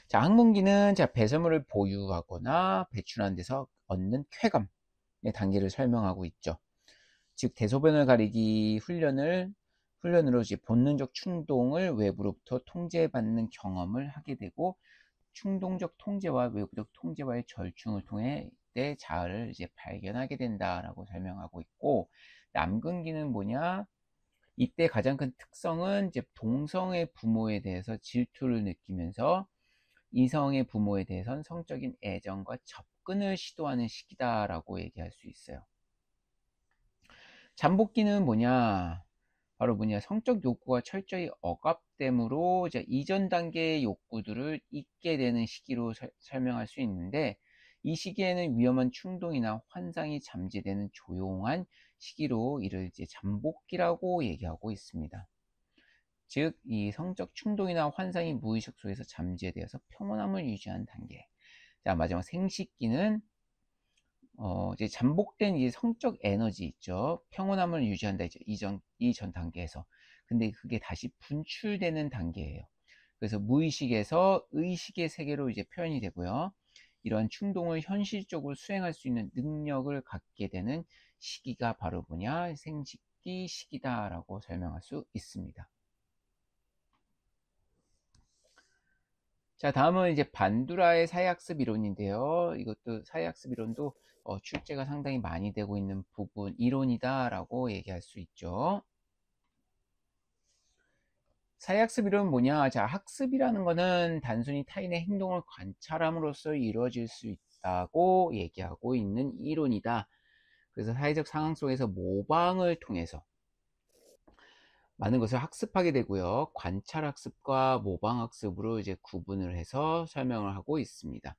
자, 항문기는 배설물을 보유하거나 배출하는 데서 얻는 쾌감의 단계를 설명하고 있죠. 즉 대소변을 가리기 훈련으로 이제 본능적 충동을 외부로부터 통제받는 경험을 하게 되고, 충동적 통제와 외부적 통제와의 절충을 통해 내 자아를 이제 발견하게 된다라고 설명하고 있고, 남근기는 뭐냐? 이때 가장 큰 특성은 이제 동성의 부모에 대해서 질투를 느끼면서 이성의 부모에 대해서는 성적인 애정과 접근을 시도하는 시기다라고 얘기할 수 있어요. 잠복기는 뭐냐? 바로 뭐냐? 성적 욕구가 철저히 억압됨으로 이제 이전 단계의 욕구들을 잊게 되는 시기로 설명할 수 있는데, 이 시기에는 위험한 충동이나 환상이 잠재되는 조용한 시기로 이를 이제 잠복기라고 얘기하고 있습니다. 즉, 이 성적 충동이나 환상이 무의식 속에서 잠재되어서 평온함을 유지하는 단계. 자, 마지막 생식기는 이제 잠복된 이제 성적 에너지 있죠. 평온함을 유지한다 이제 이전 단계에서. 근데 그게 다시 분출되는 단계예요. 그래서 무의식에서 의식의 세계로 이제 표현이 되고요. 이러한 충동을 현실적으로 수행할 수 있는 능력을 갖게 되는 시기가 바로 뭐냐? 생식기 시기다라고 설명할 수 있습니다. 자, 다음은 이제 반두라의 사회학습 이론인데요. 이것도 사회학습 이론도 출제가 상당히 많이 되고 있는 부분 이론이다라고 얘기할 수 있죠. 사회학습 이론은 뭐냐? 자, 학습이라는 거는 단순히 타인의 행동을 관찰함으로써 이루어질 수 있다고 얘기하고 있는 이론이다. 그래서 사회적 상황 속에서 모방을 통해서 많은 것을 학습하게 되고요. 관찰 학습과 모방 학습으로 이제 구분을 해서 설명을 하고 있습니다.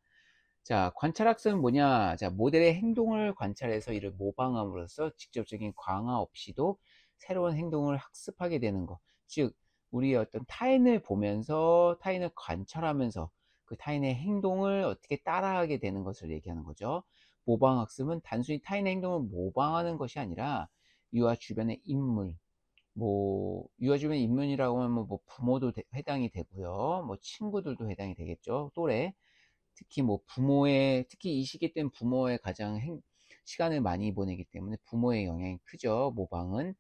자, 관찰 학습은 뭐냐? 자, 모델의 행동을 관찰해서 이를 모방함으로써 직접적인 강화 없이도 새로운 행동을 학습하게 되는 것. 즉, 우리의 어떤 타인을 보면서 타인을 관찰하면서 그 타인의 행동을 어떻게 따라하게 되는 것을 얘기하는 거죠. 모방 학습은 단순히 타인의 행동을 모방하는 것이 아니라 이와 주변의 인물, 뭐 유아 주변 인문이라고 하면 뭐 부모도 해당이 되고요. 뭐 친구들도 해당이 되겠죠. 또래. 특히 뭐 부모의, 특히 이 시기 때는 부모의 가장 시간을 많이 보내기 때문에 부모의 영향이 크죠. 모방은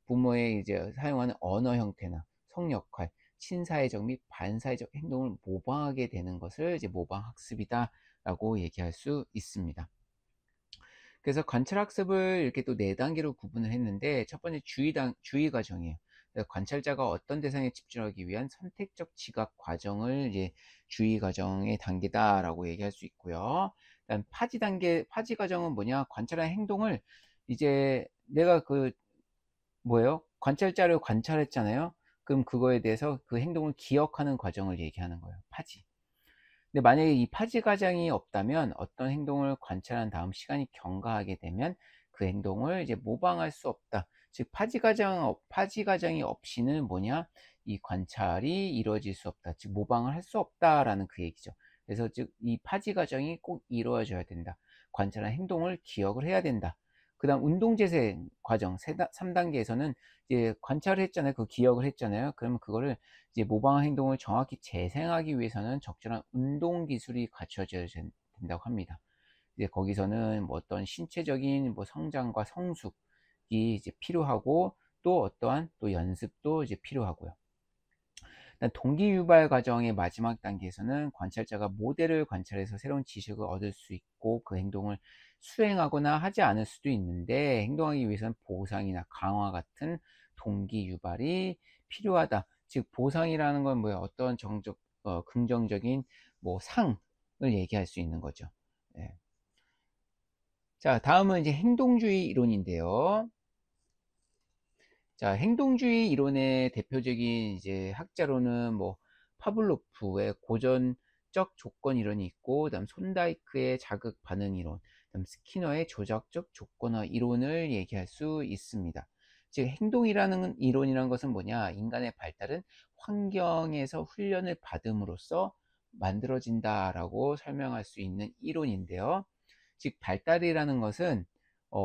부모의 이제 사용하는 언어 형태나 성역할, 친사회적 및 반사회적 행동을 모방하게 되는 것을 이제 모방 학습이다라고 얘기할 수 있습니다. 그래서 관찰 학습을 이렇게 또 네 단계로 구분을 했는데, 첫 번째 주의 과정이에요. 그래서 관찰자가 어떤 대상에 집중하기 위한 선택적 지각 과정을 이제 주의 과정의 단계다라고 얘기할 수 있고요. 그다음 파지 과정은 뭐냐? 관찰한 행동을 이제 내가 뭐예요? 관찰자를 관찰했잖아요. 그럼 그거에 대해서 그 행동을 기억하는 과정을 얘기하는 거예요. 파지. 근데 만약에 이 파지 과정이 없다면 어떤 행동을 관찰한 다음 시간이 경과하게 되면 그 행동을 이제 모방할 수 없다. 즉 파지 과정이 없이는 뭐냐? 이 관찰이 이루어질 수 없다. 즉 모방을 할 수 없다라는 그 얘기죠. 그래서 즉 이 파지 과정이 꼭 이루어져야 된다. 관찰한 행동을 기억을 해야 된다. 그다음 운동재생 과정 3단계에서는 이제 관찰을 했잖아요. 그 기억을 했잖아요. 그러면 그거를 이제 모방 행동을 정확히 재생하기 위해서는 적절한 운동 기술이 갖춰져야 된다고 합니다. 이제 거기서는 뭐 어떤 신체적인 뭐 성장과 성숙이 이제 필요하고, 또 어떠한 또 연습도 이제 필요하고요. 동기 유발 과정의 마지막 단계에서는 관찰자가 모델을 관찰해서 새로운 지식을 얻을 수 있고 그 행동을 수행하거나 하지 않을 수도 있는데, 행동하기 위해서는 보상이나 강화 같은 동기 유발이 필요하다. 즉 보상이라는 건 뭐야? 어떤 긍정적인 뭐 상을 얘기할 수 있는 거죠. 예. 자, 다음은 이제 행동주의 이론인데요. 자, 행동주의 이론의 대표적인 이제 학자로는 뭐 파블로프의 고전적 조건 이론이 있고, 그다음 손다이크의 자극 반응 이론, 그다음 스키너의 조작적 조건화 이론을 얘기할 수 있습니다. 즉 행동이라는 이론이라는 것은 뭐냐? 인간의 발달은 환경에서 훈련을 받음으로써 만들어진다라고 설명할 수 있는 이론인데요. 즉 발달이라는 것은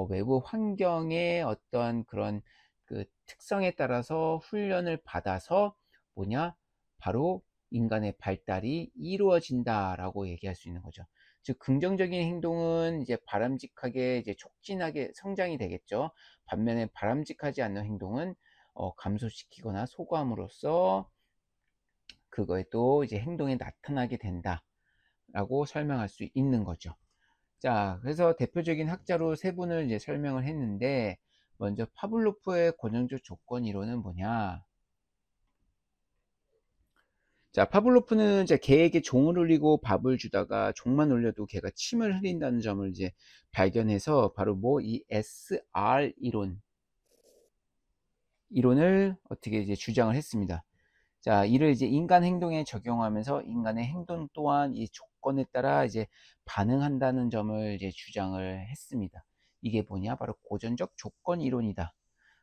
외부 환경의 어떤 그런 그 특성에 따라서 훈련을 받아서 뭐냐? 바로 인간의 발달이 이루어진다라고 얘기할 수 있는 거죠. 즉 긍정적인 행동은 이제 바람직하게 이제 촉진하게 성장이 되겠죠. 반면에 바람직하지 않는 행동은 감소시키거나 소거함으로써 그거에 또 이제 행동에 나타나게 된다라고 설명할 수 있는 거죠. 자, 그래서 대표적인 학자로 세 분을 이제 설명을 했는데, 먼저 파블로프의 고정적 조건 이론은 뭐냐? 자, 파블로프는 이제 개에게 종을 울리고 밥을 주다가 종만 울려도 개가 침을 흘린다는 점을 이제 발견해서 바로 뭐 이 SR 이론을 어떻게 이제 주장을 했습니다. 자, 이를 이제 인간 행동에 적용하면서 인간의 행동 또한 이 조건에 따라 이제 반응한다는 점을 이제 주장을 했습니다. 이게 뭐냐? 바로 고전적 조건 이론이다.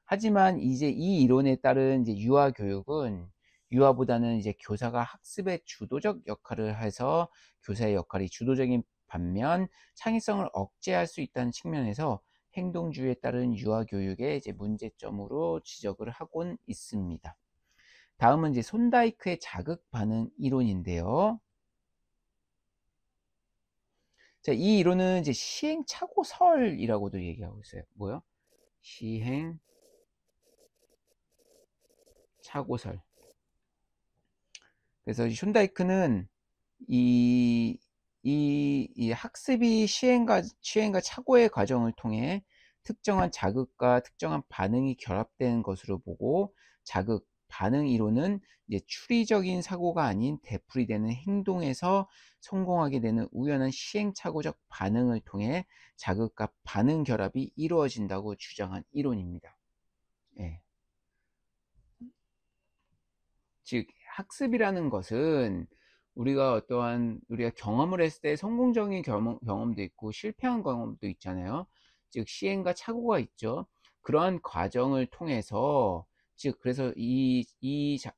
하지만 이제 이 이론에 따른 이제 유아 교육은 유아보다는 이제 교사가 학습의 주도적 역할을 해서 교사의 역할이 주도적인 반면 창의성을 억제할 수 있다는 측면에서 행동주의에 따른 유아 교육의 이제 문제점으로 지적을 하곤 있습니다. 다음은 이제 손다이크의 자극 반응 이론인데요. 자, 이 이론은 이제 시행착오설이라고도 얘기하고 있어요. 뭐요? 시행착오설. 그래서 이 손다이크는 이, 이 학습이 시행과 착오의 과정을 통해 특정한 자극과 특정한 반응이 결합된 것으로 보고, 자극, 반응 이론은 이제 추리적인 사고가 아닌 되풀이되는 행동에서 성공하게 되는 우연한 시행착오적 반응을 통해 자극과 반응 결합이 이루어진다고 주장한 이론입니다. 예. 즉 학습이라는 것은 우리가 경험을 했을 때 성공적인 경험도 있고 실패한 경험도 있잖아요. 즉 시행과 착오가 있죠. 그러한 과정을 통해서, 즉 그래서 이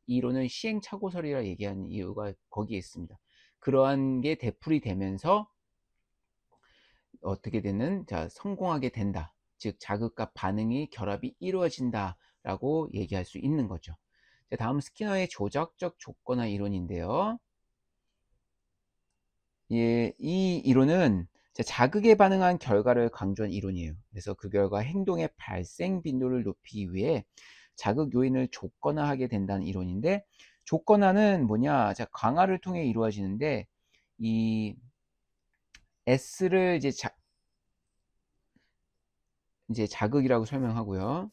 이론은 시행착오설이라 얘기하는 이유가 거기에 있습니다. 그러한 게 되풀이 되면서 어떻게 되는, 성공하게 된다. 즉 자극과 반응이 결합이 이루어진다 라고 얘기할 수 있는 거죠. 자, 다음 스키너의 조작적 조건화 이론인데요. 예, 이 이론은 자극에 반응한 결과를 강조한 이론이에요. 그래서 그 결과 행동의 발생 빈도를 높이기 위해 자극 요인을 조건화하게 된다는 이론인데, 조건화는 뭐냐? 자, 강화를 통해 이루어지는데, 이 S를 이제 자극이라고 설명하고요.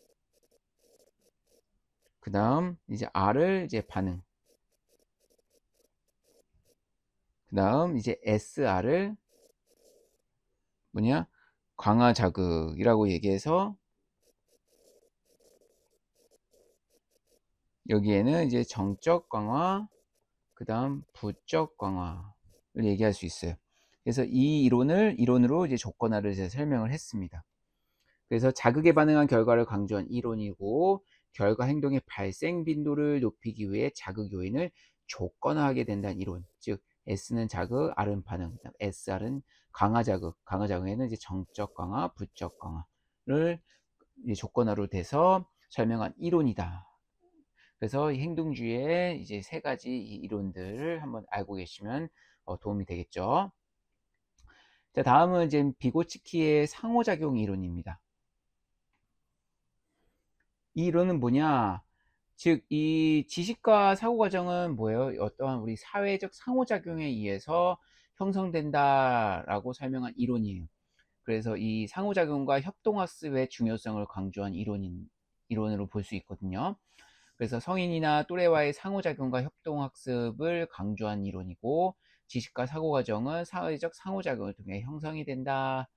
그 다음 이제 R을 이제 반응, 그 다음 이제 SR을 뭐냐? 강화 자극이라고 얘기해서, 여기에는 이제 정적 강화, 그 다음 부적 강화를 얘기할 수 있어요. 그래서 이 이론으로 이제 조건화를 이제 설명을 했습니다. 그래서 자극에 반응한 결과를 강조한 이론이고, 결과 행동의 발생 빈도를 높이기 위해 자극 요인을 조건화하게 된다는 이론. 즉 S는 자극, R은 반응, SR은 강화 자극. 강화 자극에는 이제 정적 강화, 부적 강화를 이제 조건화로 돼서 설명한 이론이다. 그래서 이 행동주의의 이제 세 가지 이 이론들을 한번 알고 계시면 도움이 되겠죠. 자, 다음은 이제 비고치키의 상호작용 이론입니다. 이 이론은 뭐냐? 즉, 이 지식과 사고 과정은 뭐예요? 어떠한 우리 사회적 상호작용에 의해서 형성된다라고 설명한 이론이에요. 그래서 이 상호작용과 협동학습의 중요성을 강조한 이론으로 볼 수 있거든요. 그래서 성인이나 또래와의 상호작용과 협동학습을 강조한 이론이고, 지식과 사고 과정은 사회적 상호작용을 통해 형성이 된다.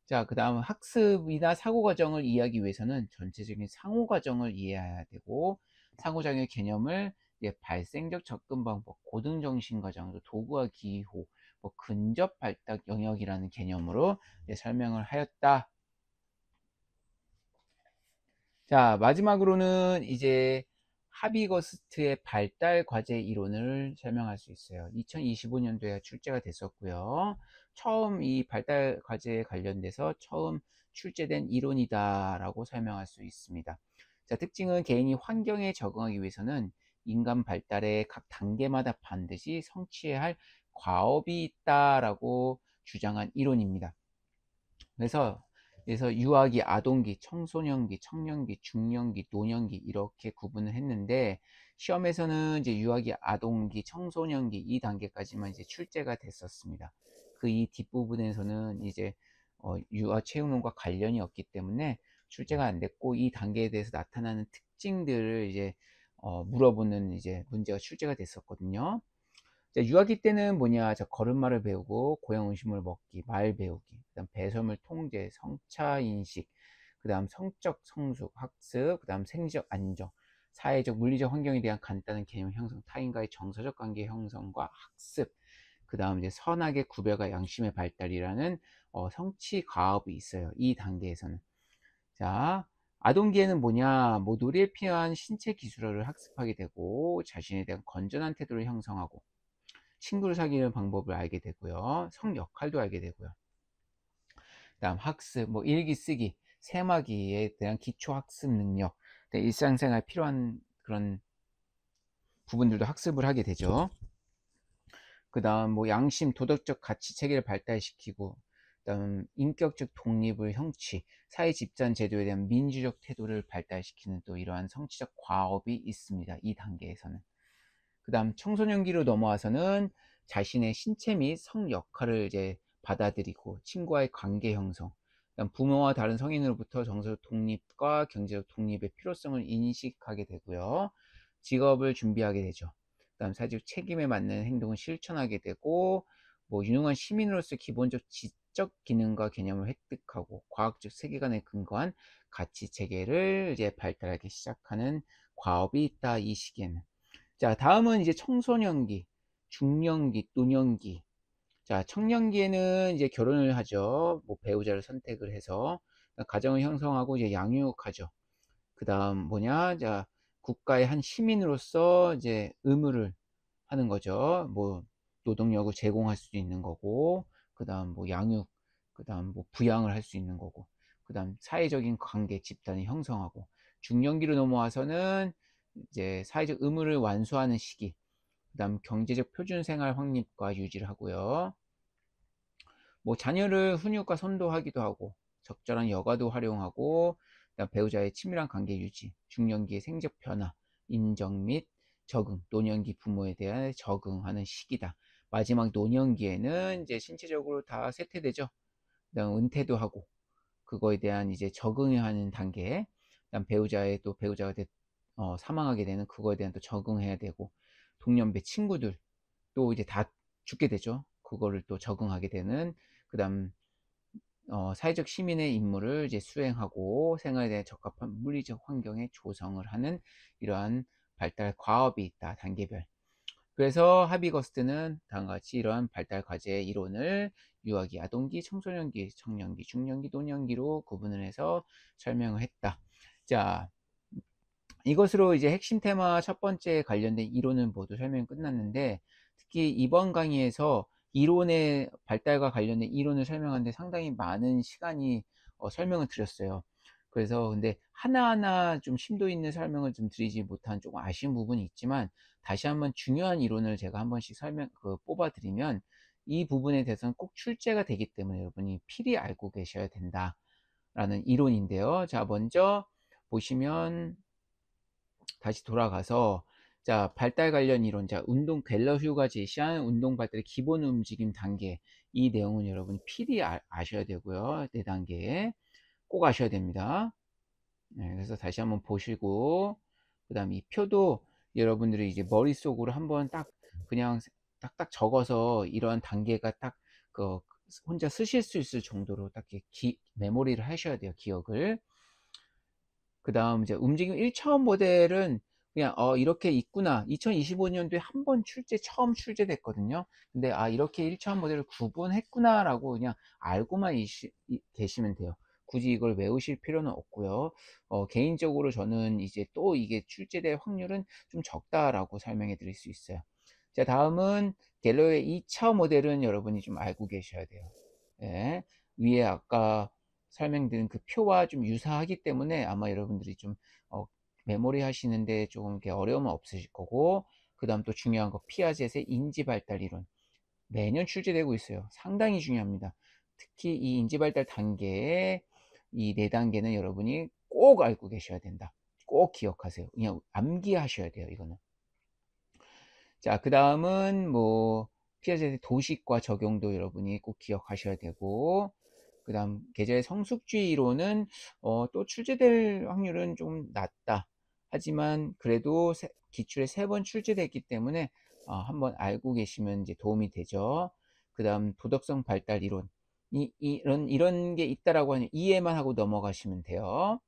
자, 그 다음 학습이나 사고 과정을 이해하기 위해서는 전체적인 상호 과정을 이해해야 되고, 상호작용의 개념을 이제 발생적 접근 방법, 고등정신 과정, 도구와 기호, 뭐 근접 발달 영역이라는 개념으로 이제 설명을 하였다. 자, 마지막으로는 이제 하비거스트의 발달 과제 이론을 설명할 수 있어요. 2025년도에 출제가 됐었고요. 처음 이 발달 과제에 관련돼서 처음 출제된 이론이다라고 설명할 수 있습니다. 자, 특징은 개인이 환경에 적응하기 위해서는 인간 발달의 각 단계마다 반드시 성취해야 할 과업이 있다라고 주장한 이론입니다. 그래서 유아기, 아동기, 청소년기, 청년기, 중년기, 노년기 이렇게 구분을 했는데, 시험에서는 이제 유아기, 아동기, 청소년기 이 단계까지만 이제 출제가 됐었습니다. 그 이 뒷부분에서는 이제 유아 체육론과 관련이 없기 때문에 출제가 안 됐고, 이 단계에 대해서 나타나는 특징들을 이제 물어보는 이제 문제가 출제가 됐었거든요. 자, 유아기 때는 뭐냐? 자, 걸음마를 배우고 고양 음식물 먹기, 말 배우기, 그다음 배설물 통제, 성차 인식, 그다음 성적 성숙 학습, 그다음 생리적 안정, 사회적 물리적 환경에 대한 간단한 개념 형성, 타인과의 정서적 관계 형성과 학습, 그다음 이제 선악의 구별과 양심의 발달이라는 성취 과업이 있어요. 이 단계에서는. 자, 아동기에는 뭐냐? 뭐 놀이에 필요한 신체 기술을 학습하게 되고, 자신에 대한 건전한 태도를 형성하고, 친구를 사귀는 방법을 알게 되고요. 성 역할도 알게 되고요. 그다음 학습, 뭐 일기 쓰기, 세마기에 대한 기초 학습 능력, 일상생활 필요한 그런 부분들도 학습을 하게 되죠. 그다음 뭐 양심, 도덕적 가치 체계를 발달시키고, 그다음 인격적 독립을 성취, 사회 집단 제도에 대한 민주적 태도를 발달시키는 또 이러한 성취적 과업이 있습니다. 이 단계에서는. 그 다음 청소년기로 넘어와서는 자신의 신체 및 성 역할을 이제 받아들이고, 친구와의 관계 형성, 그다음 부모와 다른 성인으로부터 정서적 독립과 경제적 독립의 필요성을 인식하게 되고요. 직업을 준비하게 되죠. 그다음 사회적 책임에 맞는 행동을 실천하게 되고, 뭐 유능한 시민으로서 기본적 지적 기능과 개념을 획득하고, 과학적 세계관에 근거한 가치 체계를 이제 발달하기 시작하는 과업이 있다, 이 시기에는. 자, 다음은 이제 청소년기, 중년기, 노년기. 자, 청년기에는 이제 결혼을 하죠. 뭐 배우자를 선택을 해서 가정을 형성하고 이제 양육하죠. 그 다음 뭐냐? 자, 국가의 한 시민으로서 이제 의무를 하는 거죠. 뭐 노동력을 제공할 수도 있는 거고, 그 다음 뭐 양육, 그 다음 뭐 부양을 할 수 있는 거고, 그 다음 사회적인 관계, 집단을 형성하고, 중년기로 넘어와서는 이제 사회적 의무를 완수하는 시기, 그 다음 경제적 표준 생활 확립과 유지를 하고요. 뭐 자녀를 훈육과 선도하기도 하고, 적절한 여가도 활용하고, 그다음 배우자의 친밀한 관계 유지, 중년기의 생적 변화, 인정 및 적응, 노년기 부모에 대한 적응하는 시기다. 마지막 노년기에는 이제 신체적으로 다 쇠퇴되죠. 그다음 은퇴도 하고, 그거에 대한 이제 적응하는 단계, 그다음 배우자의 또 배우자가 사망하게 되는 그거에 대한 또 적응해야 되고, 동년배 친구들 또 이제 다 죽게 되죠. 그거를 또 적응하게 되는, 그다음 사회적 시민의 임무를 이제 수행하고 생활에 대해 적합한 물리적 환경의 조성을 하는 이러한 발달 과업이 있다. 단계별. 그래서 하비거스트는 다음과 같이 이러한 발달 과제의 이론을 유아기, 아동기, 청소년기, 청년기, 중년기, 노년기로 구분을 해서 설명을 했다. 자, 이것으로 이제 핵심 테마 첫 번째 관련된 이론은 모두 설명이 끝났는데, 특히 이번 강의에서 이론의 발달과 관련된 이론을 설명하는데 상당히 많은 시간이 설명을 드렸어요. 그래서 근데 하나하나 좀 심도 있는 설명을 좀 드리지 못한 조금 아쉬운 부분이 있지만, 다시 한번 중요한 이론을 제가 한 번씩 뽑아 드리면 이 부분에 대해서는 꼭 출제가 되기 때문에 여러분이 필히 알고 계셔야 된다라는 이론인데요. 자, 먼저 보시면 다시 돌아가서, 자, 발달 관련 이론, 자, 운동 갤러휴가 제시한 운동 발달의 기본 움직임 단계, 이 내용은 여러분이 필히 아셔야 되고요. 네 단계 꼭 아셔야 됩니다. 네, 그래서 다시 한번 보시고, 그 다음 이 표도 여러분들이 이제 머릿속으로 한번 딱 그냥 딱딱 적어서 이러한 단계가 딱 그 혼자 쓰실 수 있을 정도로 딱 이렇게 메모리를 하셔야 돼요. 기억을. 그 다음 이제 움직임 1차원 모델은 그냥 이렇게 있구나. 2025년도에 한 번 처음 출제됐거든요. 근데 이렇게 1차원 모델을 구분했구나 라고 그냥 알고만 계시면 돼요. 굳이 이걸 외우실 필요는 없고요. 개인적으로 저는 이제 또 이게 출제될 확률은 좀 적다라고 설명해 드릴 수 있어요. 자, 다음은 갤러의 2차원 모델은 여러분이 좀 알고 계셔야 돼요. 예. 위에 아까 설명드린 그 표와 좀 유사하기 때문에 아마 여러분들이 좀 어, 메모리 하시는데 조금 이렇게 어려움은 없으실 거고, 그 다음 또 중요한 거 피아젯의 인지발달 이론 매년 출제되고 있어요. 상당히 중요합니다. 특히 이 인지발달 단계의 이 네 단계는 여러분이 꼭 알고 계셔야 된다. 꼭 기억하세요. 그냥 암기하셔야 돼요. 이거는. 자, 그 다음은 뭐 피아젯의 도식과 적용도 여러분이 꼭 기억하셔야 되고, 그 다음 계절의 성숙주의 이론은 또 출제될 확률은 좀 낮다. 하지만 그래도 기출에 3번 출제됐기 때문에 한번 알고 계시면 이제 도움이 되죠. 그 다음 도덕성 발달 이론, 이런 게 있다라고 하면 이해만 하고 넘어가시면 돼요.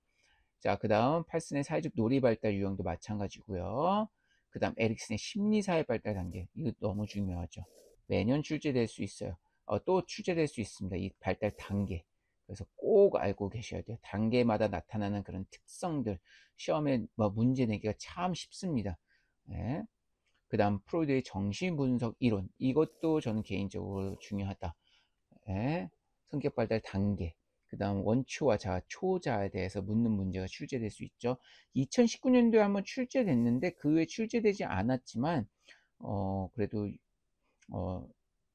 자, 그 다음 팔슨의 사회적 놀이 발달 유형도 마찬가지고요. 그 다음 에릭슨의 심리사회 발달 단계, 이거 너무 중요하죠. 매년 출제될 수 있어요. 또 출제될 수 있습니다. 이 발달 단계. 그래서 꼭 알고 계셔야 돼요. 단계마다 나타나는 그런 특성들, 시험에 뭐 문제 내기가 참 쉽습니다. 네. 그 다음 프로이드의 정신분석 이론, 이것도 저는 개인적으로 중요하다. 예, 성격 발달 단계, 그 다음 원초와 자아, 초자에 대해서 묻는 문제가 출제될 수 있죠. 2019년도에 한번 출제됐는데 그 후에 출제되지 않았지만 그래도 어,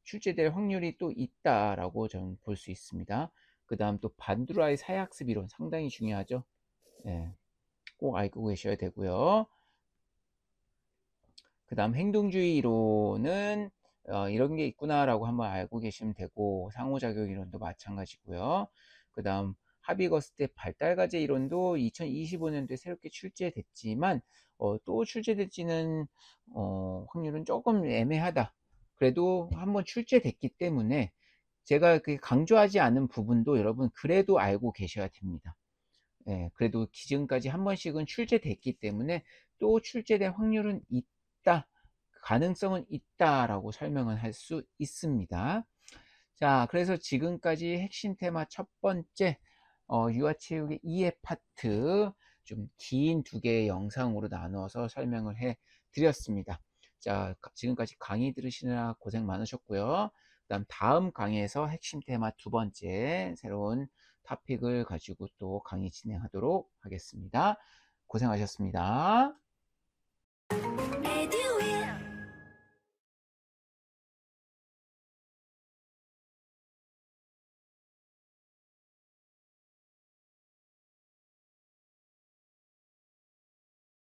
출제될 확률이 또 있다라고 저는 볼 수 있습니다. 그 다음 또 반두라의 사회학습 이론 상당히 중요하죠. 예, 꼭 알고 계셔야 되고요. 그 다음 행동주의 이론은 이런 게 있구나라고 한번 알고 계시면 되고, 상호작용 이론도 마찬가지고요. 그 다음 하비거스트의 발달과제 이론도 2025년도에 새롭게 출제됐지만 또 출제될지는 확률은 조금 애매하다. 그래도 한번 출제됐기 때문에 제가 강조하지 않은 부분도 여러분 그래도 알고 계셔야 됩니다. 예, 그래도 기존까지 한 번씩은 출제됐기 때문에 또 출제될 확률은 있다. 있다, 가능성은 있다라고 설명을 할 수 있습니다. 자, 그래서 지금까지 핵심 테마 첫 번째 유아체육의 이해 파트 좀 긴 두 개의 영상으로 나누어서 설명을 해 드렸습니다. 자, 지금까지 강의 들으시느라 고생 많으셨고요. 그다음 다음 강의에서 핵심 테마 두 번째 새로운 토픽을 가지고 또 강의 진행하도록 하겠습니다. 고생하셨습니다.